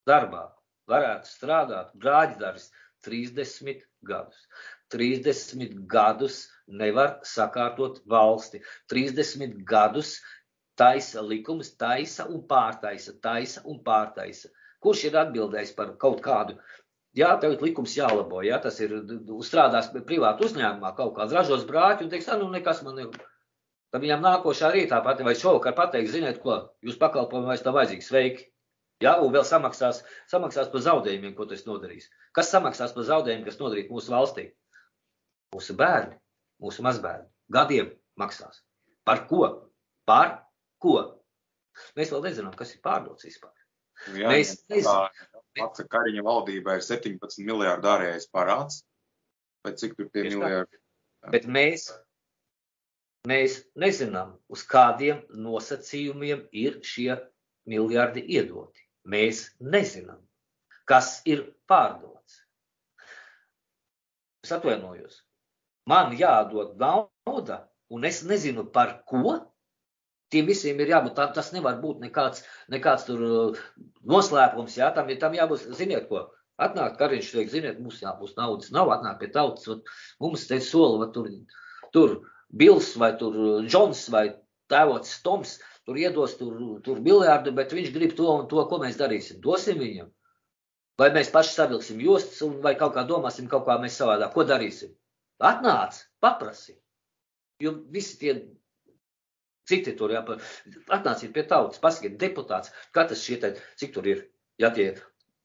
darbā varētu strādāt grāģdaris 30 gadus. 30 gadus nevar sakārtot valsti. 30 gadus taisa likumus, taisa un pārtaisa. Kurš ir atbildējis par kaut kādu? Jā, tagad likums jālabo, ja tas ir strādās privātu uzņēmumā, kaut kāds ražos brāķi un teiks, nekas man ir. Tad viņam nākošā rītā pati vai šovakar pateiks, ziniet ko, jūs pakalpojumi vairs tā vajadzīgi sveiki. Ja, un vēl samaksās par zaudējumiem, ko tas nodarīs. Kas samaksās par zaudējumiem, kas nodarīt mūsu valstī? Mūsu bērni, mūsu mazbērni. Gadiem maksās. Par ko? Mēs vēl nezinām, kas ir pārdots vispār. Jā, pats Kariņa valdībā ir 17 miljārdu ārējais parāds. Vai cik tur tie miljārdi? Bet mēs nezinām, uz kādiem nosacījumiem ir šie miljardi iedoti. Mēs nezinām, kas ir pārdots. Es atvainojos. Man jādod nauda, un es nezinu par ko. Tiem visiem ir jābūt, tas nevar būt nekāds tur noslēpums, jā, tam jābūt, ziniet ko, atnāk Kariņš, teikt, ziniet, mums naudas nav, atnāk pie tautas, mums te sola, tur Bils vai tur Džons vai tēvots Toms, tur iedos tur miljārdu, bet viņš grib to un to, ko mēs darīsim. Dosim viņam. Vai mēs paši savilksim jostas, vai kaut kā domāsim, kaut kā mēs savādāk. Ko darīsim? Atnāc, paprasi. Jo visi tie citi tur, jā, atnāciet pie tautas, pasakiet, deputāts, katrs šie te, cik tur ir, jā, tie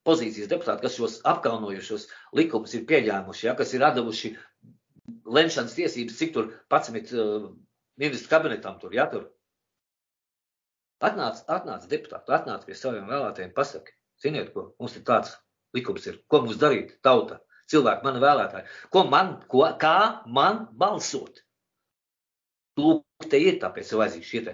pozīcijas deputāti, kas šos apkaunojušos likumus ir pieļēmuši, jā, kas ir atdevuši lemšanas tiesības, cik tur 11 ministru kabinetam tur, jā, tur. Atnāc deputāti, atnāc pie saviem vēlētājiem, pasaki, ziniet, ko mums ir tāds likums ir, ko mums darīt, tauta, cilvēki, mani vēlētāji, kā man balsot. Lūk, te ir tāpēc vajadzīgi šie te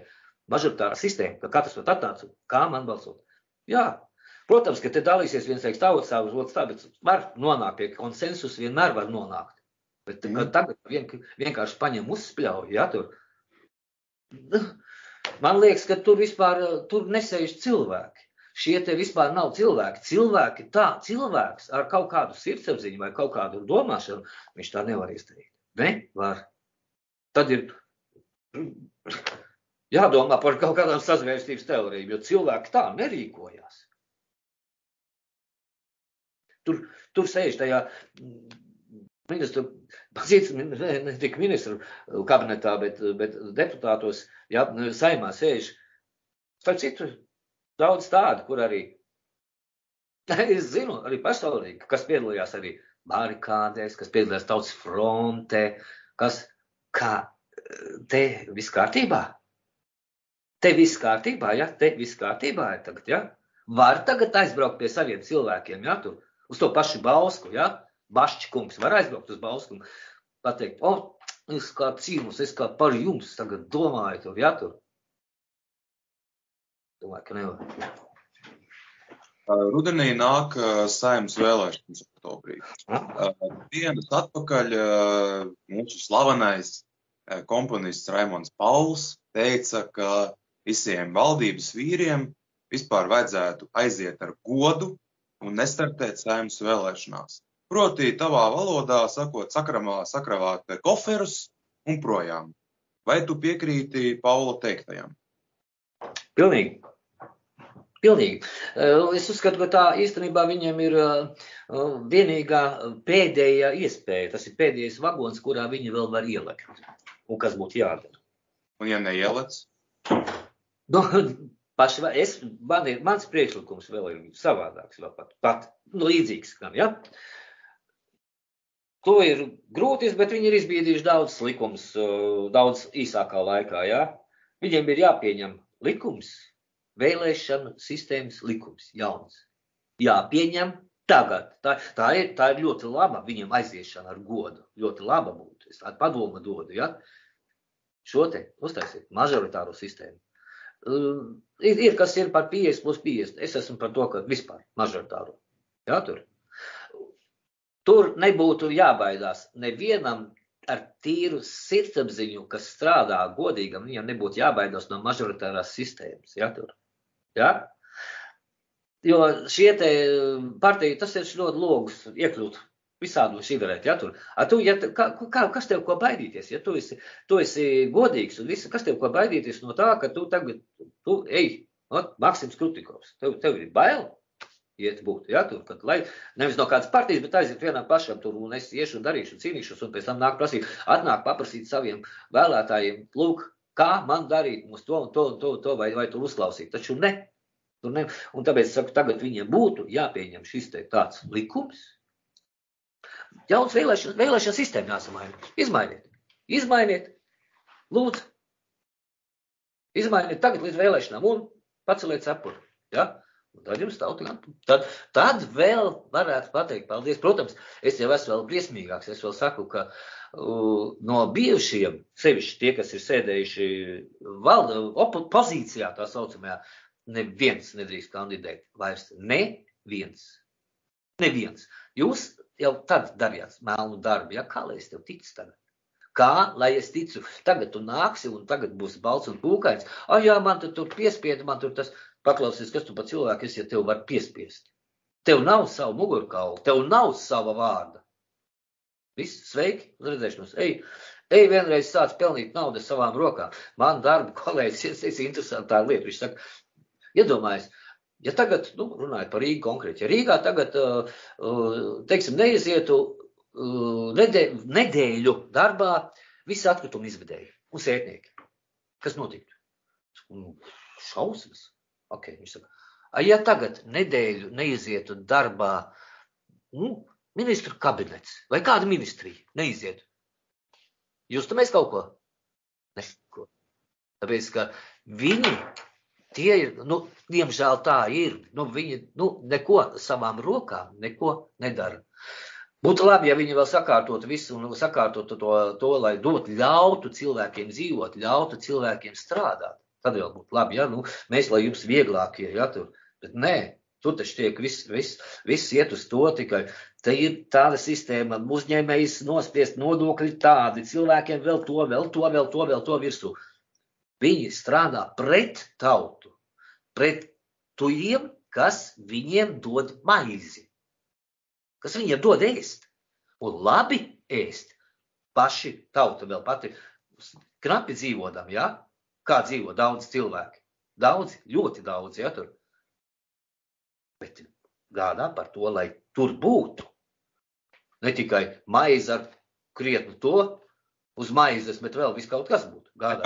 mažoritārā sistēma, ka katrs var atnāc, kā man balsot. Jā, protams, ka te dalīsies viens teiks tautas savus, otrs tā, bet var nonākt pie konsensus, vienmēr var nonākt. Bet tagad vienkārši paņem uzspļauj, jā, tur. Man liekas, ka tur nesēž cilvēki. Šie te vispār nav cilvēki. Cilvēks ar kaut kādu sirdsapziņu vai kaut kādu domāšanu, viņš tā nevar izdarīt. Nevar. Tad ir jādomā par kaut kādām sazvērstības teorijām, jo cilvēki tā nerīkojās. Tur sēž tajā ne tik ministru kabinetā, bet deputātos, jā, saimā sēž. Starp citu, daudz tādu, kur arī, es zinu, arī personīgi, kas piedalījās arī barikādēs, kas piedalījās tautas frontē, te viss kārtībā. Te viss kārtībā, jā, te viss kārtībā ir tagad, jā. Var tagad aizbraukt pie saviem cilvēkiem, jā, tur, uz to pašu Bausku, jā. Bašķikungs var aizbraukt uz Bausku un pateikt, es kā cīnus, es kā par jums tagad domāju tur, jā, tur. Domāju, ka nevar. Rudenī nāk Saeimas vēlēšanas oktobrī. Dienas atpakaļ mūsu slavenais komponists Raimonds Pauls teica, ka visiem valdības vīriem vispār vajadzētu aiziet ar godu un nestartēt Saeimas vēlēšanās. Proti, tavā valodā, sakot, sakravāt koferus un projām. Vai tu piekrīti Paula teiktajam? Pilnīgi. Es uzskatu, ka tā īstenībā viņiem ir vienīgā pēdējā iespēja. Tas ir pēdējais vagons, kurā viņi vēl var ielekt. Un kas būtu jādara? Un ja neielec? Mans priekšlikums vēl ir savādāks. Pat līdzīgs. Ja? To ir grūti, bet viņi ir izbīdījuši daudz likums, daudz īsākā laikā. Ja? Viņiem ir jāpieņem likums, vēlēšanu sistēmas likums, jauns. Jāpieņem tagad. Tā ir ļoti laba viņiem aiziešana ar godu. Ļoti laba būtu. Es tādu padomu dodu. Ja? Šo te uztaisīt mažoritāro sistēmu. Ir, kas ir par 50 plus 50. Es esmu par to, ka vispār mažoritāro. Jā, tur nebūtu jābaidās nevienam ar tīru sirdsapziņu, kas strādā godīgam, viņam nebūtu jābaidās no mažoritārās sistēmas. Jā, jā? Jo šie te partija, tas ir ļoti logus iekļūt. Visādi šiverēt, ja tur. Kas tev ko baidīties? Ja tu esi godīgs un visu, kas tev ko baidīties no tā, ka tu tagad, Maksims Krutikovs, tev ir bail iet būt, ja tur, kad, lai nevis no kādas partijas, bet aiziet vienam pašam tur, un es iešu un darīšu un cīnīšos, un pēc tam atnāk paprasīt saviem vēlētājiem, lūk, kā man darīt mums to un to, vai tur uzklausīt. Taču ne. Un tāpēc saku, tagad viņiem būtu jāpieņem šis te tāds likums. Jauns vēlēšana sistēma jāsamaina. Izmainiet. Lūdzu. Izmainiet tagad līdz vēlēšanām un paceliet cepuri. Ja? Un tad jums tad vēl varētu pateikt paldies. Protams, es jau esmu vēl briesmīgāks. Es vēl saku, ka no bijušiem, sevišķi tie, kas ir sēdējuši pozīcijā tā saucamajā, neviens nedrīkst kandidēt vairs. Neviens. Jūs jau tad darījāt melnu darbu, ja? Kā lai es tev ticu tagad? Kā lai es ticu? Tagad tu nāksi un tagad būs balts un pūkains. Jā, man tur piespieda, man tur tas paklausies, kas tu pa cilvēku esi, ja tev var piespiest. Tev nav savu mugurkaulu, tev nav sava vārda. Viss, sveiki, uz redzēšanos. Ej vienreiz sāc pelnīt naudu savām rokām. Man darba kolēģis, es interesanti tā lieta. Viņš saka, iedomājies, ja tagad, runājot par Rīgu konkrēti, ja Rīgā tagad, teiksim, neizietu nedēļu darbā visi atkritumi izvedēji un sētnieki. Kas notiktu? Šausmas. Okay, viņš saka, ja tagad nedēļu neizietu darbā ministru kabinets vai kāda ministrija neizietu, jūs tam mēs kaut ko? Neko. Tāpēc, ka viņi tie ir, diemžēl tā ir, viņi neko savām rokām, neko nedara. Būtu labi, ja viņi vēl sakārtotu visu un sakārtotu to, lai ļautu cilvēkiem dzīvot, ļautu cilvēkiem strādāt. Tad vēl būtu labi, ja, mēs, lai jums vieglākie, ja, tur. Bet nē, tur taču tiek viss iet uz to, tikai te ir tāda sistēma, uzņēmējs nospiest nodokļi tādi, cilvēkiem vēl to virsū. Viņi strādā pret tautu, pret tujiem, kas viņiem dod maizi, kas viņiem dod ēst. Un labi ēst. Paši tauta vēl pati knapi dzīvodam, ja? Kā dzīvo daudz cilvēki. Daudz, ļoti daudz, ja tur. Bet gādā par to, lai tur būtu. Ne tikai maize ar krietnu to, uz maizes, bet vēl viss kaut kas būtu. Gādā.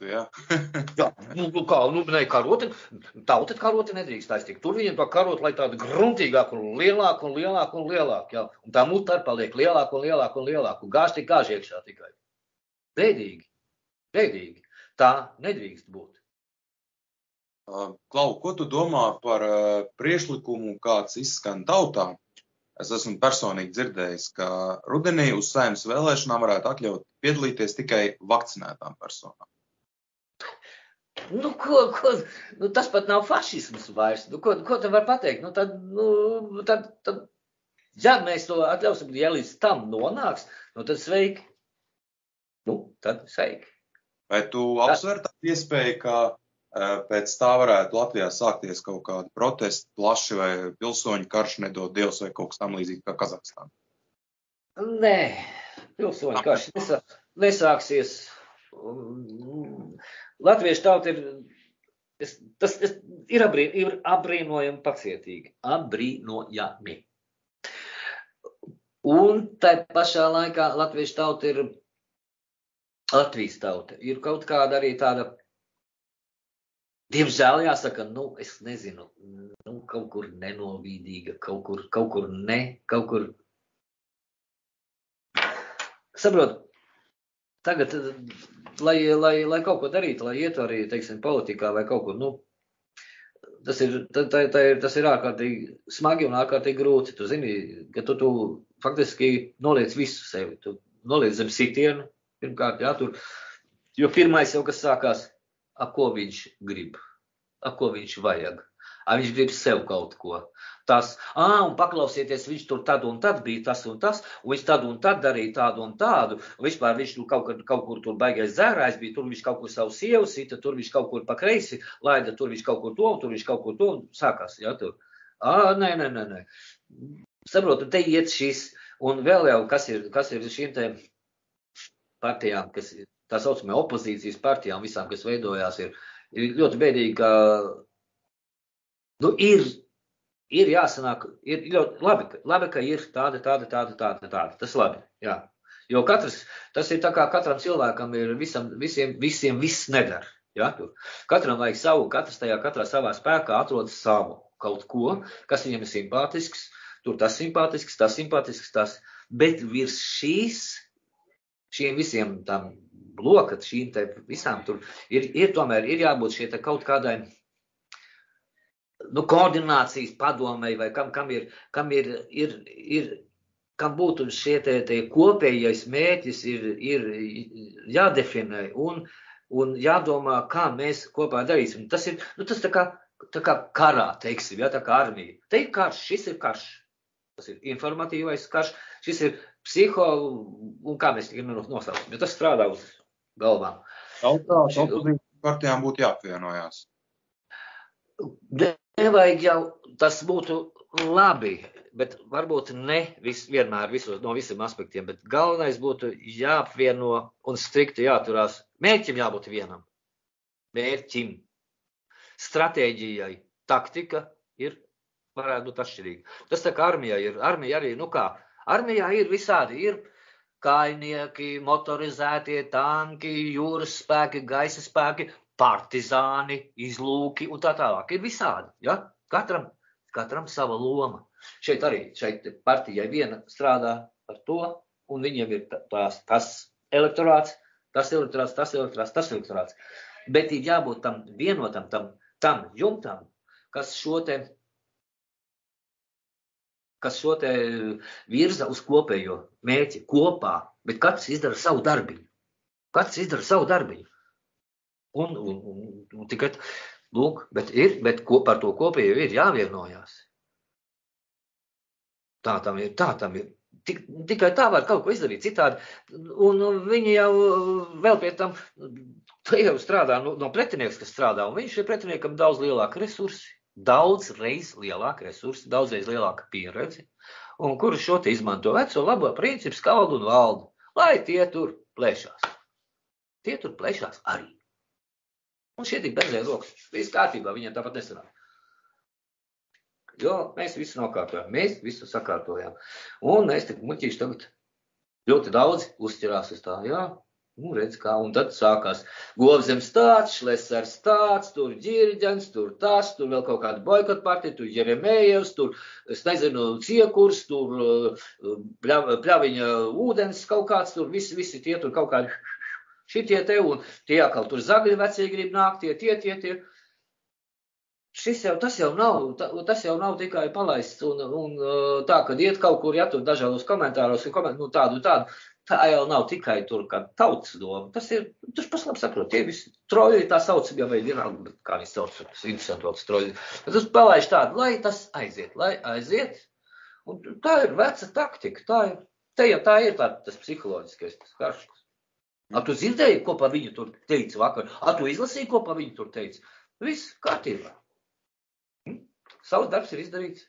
Jā. Karoti, tauta karoti nedrīkst taisīt. Tur viņiem to karoti, lai tāda gruntīgāk un lielāk. Jā. Un tā muta arī paliek lielāk. Un gāž tik gāž iekšā tikai. Bēdīgi. Tā nedrīkst būt. Klau, ko tu domā par priekšlikumu, kāds izskan tautā? Es esmu personīgi dzirdējis, ka rudenī uz Saeimas vēlēšanām varētu atļaut piedalīties tikai vakcinētām personām. Tas pat nav fašisms vairs. Ko te var pateikt? Tad, ja mēs to atļausim, ja līdz tam nonāks, tad sveiki. Tad sveiki. Vai tu apsver tādu iespēju, ka pēc tā varētu Latvijā sākties kaut kādi protesti, plaši vai pilsoņu karš nedod Dievs vai kaut kas tam līdzīgi kā Kazahstāna? Nē, pilsoņu karš nesāksies. Latviešu tauta ir apbrīnojami pacietīgi. Apbrīnojami. Un tā pašā laikā latviešu tauta ir Latvijas tauta. Ir kaut kāda arī tāda, diemžēl jāsaka, es nezinu, kaut kur nenovīdīga, kaut kur saprot, tagad, lai kaut ko darītu, lai ietu arī, teiksim, politikā vai kaut kur, tas ir ārkārtīgi smagi un ārkārtīgi grūti. Tu zini, ka tu faktiski noliec visu sevi. Tu noliec zem sitienu, pirmkārt, jā, tur. Jo pirmais jau, kas sākās, ko viņš grib, ko viņš vajag. Viņš grib sev kaut ko. Tas, un paklausieties, viņš tur tad un tad bija tas un tas, un viņš tad un tad darīja tādu un tādu, un vispār viņš tur kaut kur tur baigais dzērājs bija, tur viņš kaut kur savu sievu sita, tur viņš kaut kur pa kreisi laida, tur viņš kaut kur to, un tur viņš kaut kur to, un sākās, jā, tur. Nē. Saprotu, te iet šis, un vēl jau, kas ir šīm te partijām, kas ir tā saucamie opozīcijas partijām, visām, kas veidojās, ir ļoti bēdīgi, ka ir jāsanāk, ir ļoti labi, ka ir tāda. Tas labi, jā. Jo tas ir tā kā katram cilvēkam ir visiem viss nedara, jā, tur. Katram vajag savu, katrā savā spēkā atrod savu kaut ko, kas viņam ir simpātisks, tur tas simpātisks, tas. Bet virs šiem visiem tam blokat, šīm te visām tur, tomēr ir jābūt šie te kaut kādai, koordinācijas padomei vai kam būtu šie te kopējais mērķis ir jādefinē un jādomā, kā mēs kopā darīsim. Tas ir, tas tā kā karā, teiksim, jā, tā kā armija. Te ir karš, šis ir karš. Tas ir informatīvais karš, šis ir psiho, un kā mēs tikai nosaucam, jo tas strādā uz galvām. Opozīcijas partijām būtu jāapvienojās. Nevajag jau, tas būtu labi, bet varbūt ne vienmēr no visiem aspektiem, bet galvenais būtu jāapvieno un strikti jāturās. Mērķim jābūt vienam. Mērķim. Stratēģijai. Taktika varētu būt atšķirīga. Tas tā kā armijā ir. Armija arī, armijā ir visādi. Ir kājnieki, motorizētie tanki, jūras spēki, gaisa spēki, partizāni, izlūki un tā tālāk. Ir visādi, ja? Katram sava loma. Šeit partijai viena strādā ar to, un viņiem ir tas elektorāts. Bet ir jābūt tam vienotam, tam jumtam, kas šo te virza uz kopējo mērķi kopā, bet katrs izdara savu darbiņu. Un tikai, bet par to kopējo ir jāvienojās. Tā tam ir. Tikai tā var kaut ko izdarīt citādi. Un viņi jau vēl pie tam, te jau strādā no pretinieks, kas strādā, un viņš ir pretiniekam daudz lielāka resursi, daudzreiz lielāka pieredze, un kurš šo te izmanto veco labo principu skaldu un valdu, lai tie tur plēšās. Tie tur plēšās arī. Un šie tik berzē rokas. Viss kārtībā, viņiem tāpat nesanāk. Jo mēs visu nokārtojam, mēs visu sakārtojam. Un mēs tik muļķīši tagad ļoti daudz uzķerās uz tā, jā, redz kā. Un tad sākās Govzems tāds, Šlesers tāds, tur Ģirģens, tur tas, tur vēl kaut kāda boikota partija, tur Jeremējevs, tur, es nezinu, Ciekurs, tur Pļaviņa ūdens kaut kāds, tur visi tie tur kaut kādi. Šitie te un tie atkal tur zagļi vecie grib nākt, tie. Tas jau nav tikai palaists un tā, kad iet kaut kur, ja tur dažādos komentāros, tādu, tā jau nav tikai tur kā tautas doma. Tas paslab saprot, tie visi troļi, tā saucamie, vai ir, kā viņi sauc, tas interesanti vēl tas troļi. Tas palaiž tādu, lai tas aiziet, un tā ir veca taktika, tā ir tas psiholoģiskais karš. Tu dzirdēji, ko pa viņu tur teica vakar? Tu izlasīji, ko pa viņu tur teica? Viss kārtībā. Savs darbs ir izdarīts.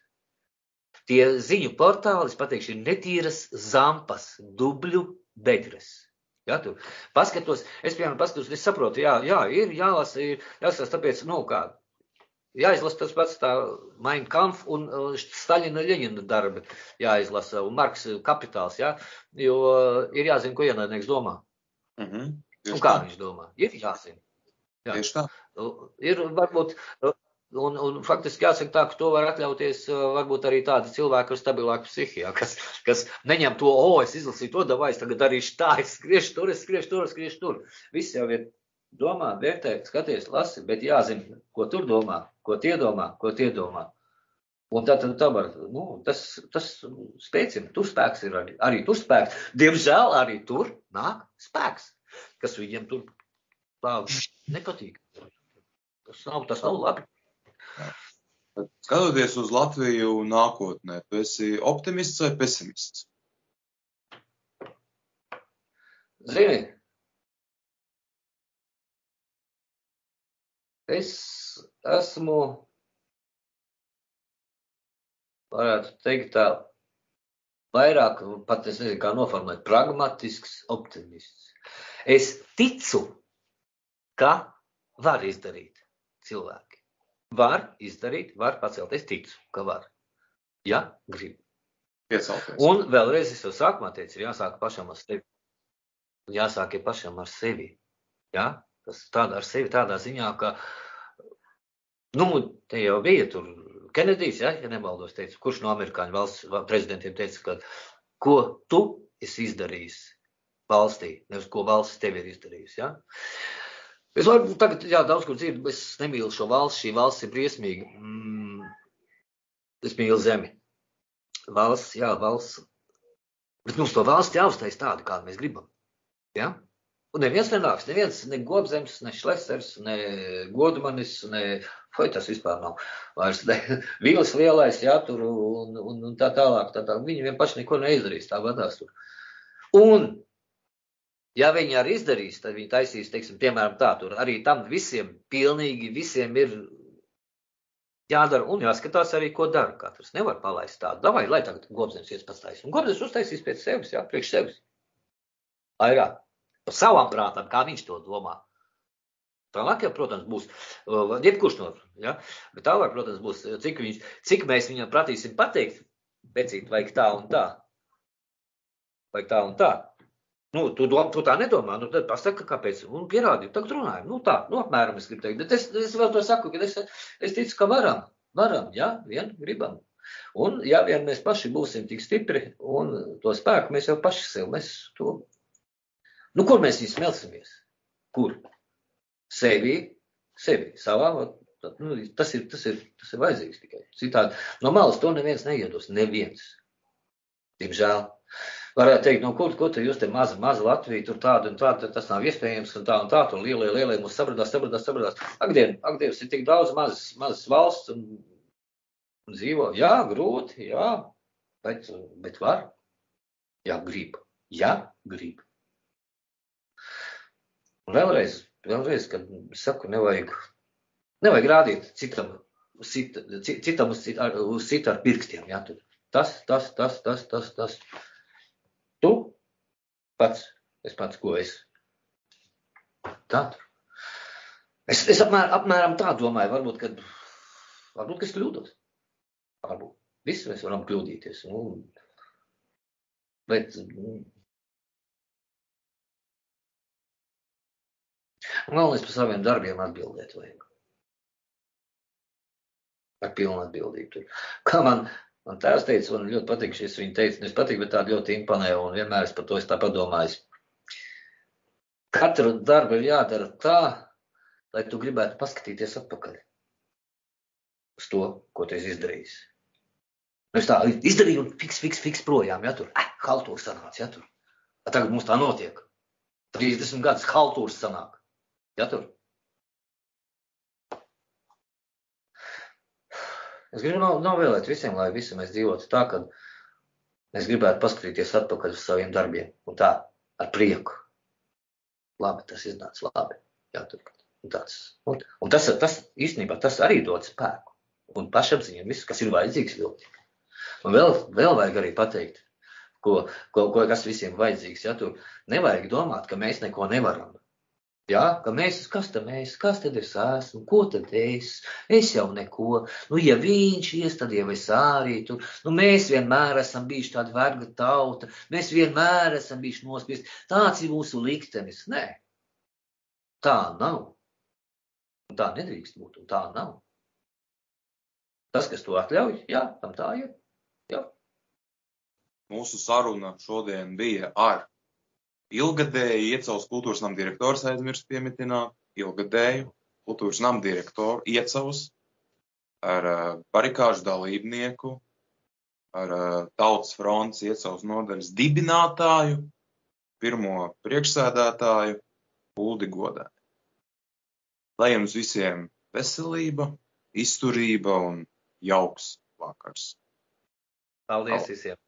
Tie ziņu portāli, es pateikšu, ir netīras zampas, dubļu bedres. Ja, tu paskatos, es saprotu, ir jālasa, tāpēc, jāizlasa tas pats tā Mein Kampf un Staļina Ļeņina darbi jāizlasa, un Marks Kapitāls, jo ir jāzina, ko ienaidnieks domā. Un kā viņš domā? Ir jāzina. Jā. Tieši tā. Ir varbūt Un faktiski jāsaka tā, ka to var atļauties varbūt arī tādi cilvēki ar stabilāku psihiju, kas neņem to, es izlasīju to, davai, es tagad darīšu tā, es skriešu tur. Viss jau ir domā, vērtē, skaties, lasi, bet jāzina, ko tur domā, ko tie domā. Un tā var, tas spēcina, tur spēks ir arī tur spēks. Diemžēl arī tur nāk spēks, kas viņiem tur tā nepatīk. Tas nav labi. Skatoties uz Latviju nākotnē, tu esi optimists vai pesimists? Zini, es esmu, varētu teikt tā, vairāk, pat es nezinu, kā noformulēt, pragmatisks optimists. Es ticu, ka var izdarīt cilvēki. Var izdarīt, var pacelt. Es ticu, ka var. Ja grib. Piecelties. Un vēlreiz es jau sākumā teicu, ir jāsāk pašam ar sevi. Jāsāk ir pašam ar sevi. Ja? Tas tādā ar sevi, tādā ziņā, ka, te jau bija tur Kenedijs, ja nemaldos, teica, kurš no amerikāņu valsts prezidentiem teica, ka ko tu esi izdarījis valstī, nevis ko valsts tevi ir izdarījis, ja? Es varu tagad, daudz kur dzirdu, es nemīlu šo valsts, šī valsts ir briesmīga. Es mīlu zemi. Valsts, bet mums to valsts jāuztais tādu, kādu mēs gribam. Ja? Un neviens nenāks, ne Gobzems, ne Šlesers, ne Godmanis, tas vispār nav vairs, Vīls lielais, tur un tā tālāk. Viņi vien paši neko neizdarīs, tā vadās tur. Un ja viņi arī izdarīs, tad viņi taisīs, teiksim, piemēram tā, tur arī tam pilnīgi visiem ir jādara un jāskatās arī, ko dara katrs. Nevar palaist tādu. Davai, lai tagad Gobzems pats taisīs. Un Gobzems uztaisīs pēc sevis, priekš sevis. Vairāk. Par savām prātām, kā viņš to domā. Tālāk, protams, būs, jebkurš no, bet tālāk, protams, būs, cik mēs viņam pratīsim pateikt, becīt, vajag tā un tā. Vajag tā un tā. Tu tā nedomā, tad pasaka, kāpēc, un pierādīju, tagad runājam, apmēram es gribu teikt, bet es vēl to saku, ka es ticu, ka varam, vien gribam. Un, ja vien mēs paši būsim tik stipri, un to spēku mēs jau paši sev, kur mēs viņus smelsimies? Kur? Sevi, savā, tas ir vajadzīgs tikai. Citādi, no malas to neviens neiedos, neviens. Diemžēl. Varētu teikt, ko tu jūs te maza Latvija, tur tāda un tāda, tas nav iespējams, un tā, tur lielie mūs sabradās. Ak, Dievs, ir tik daudz mazas valsts un dzīvo. Jā, grūti, bet var. Jā, grib. Un vēlreiz, kad es saku, nevajag rādīt citam uz citu ar pirkstiem, tur. Tas. Tu pats, ko es. Tā. Es apmēram tā domāju, varbūt, ka es kļūdos. Varbūt. Visi mēs varam kļūdīties. Bet. Galvenais par saviem darbiem atbildēt vajag. Ar pilnu atbildību. Kā man tēvs teica, un ļoti patīk, šis viņa teica, es patīk, bet tā ļoti imponē, un vienmēr es par to tā padomāju. Katru darbu ir jādara tā, lai tu gribētu paskatīties atpakaļ uz to, ko tu esi izdarījis. Es tā izdarīju un fiks projām, tur. Haltūrs sanāca, tur. Tagad mums tā notiek. 30 gadus haltūrs sanāk, tur. Es gribu novēlēt visiem, lai visi mēs dzīvotu tā, ka mēs gribētu paskatīties atpakaļ uz saviem darbiem. Un tā, ar prieku. Labi, tas iznāca labi. Un tas īstenībā tas arī dod spēku. Un pašapziņa viss, kas ir vajadzīgs ļoti. Un vēl vajag arī pateikt, kas visiem vajadzīgs. Tur nevajag domāt, ka mēs neko nevaram. Ka kas tad es esmu, ko tad es jau neko, ja viņš ies, tad jau es arī tur, mēs vienmēr esam bijuši tāda verga tauta, mēs vienmēr esam bijuši nospiesti, tāds ir mūsu liktenis, nē, tā nav, un tā nedrīkst būt, un tā nav, Tas, kas to atļauj, jā, tam tā ir. Jā. Mūsu saruna šodien bija ar ilgadēju Iecavas kultūras nama direktoru, aizmirst piemitināt, ilgadēju kultūras nama direktoru Iecavas, ar barikāžu dalībnieku, ar Tautas frontes Iecavas nodaļas dibinātāju, pirmo priekšsēdētāju Uldi Godāni. Lai jums visiem veselība, izturība un jauks vakars. Paldies visiem!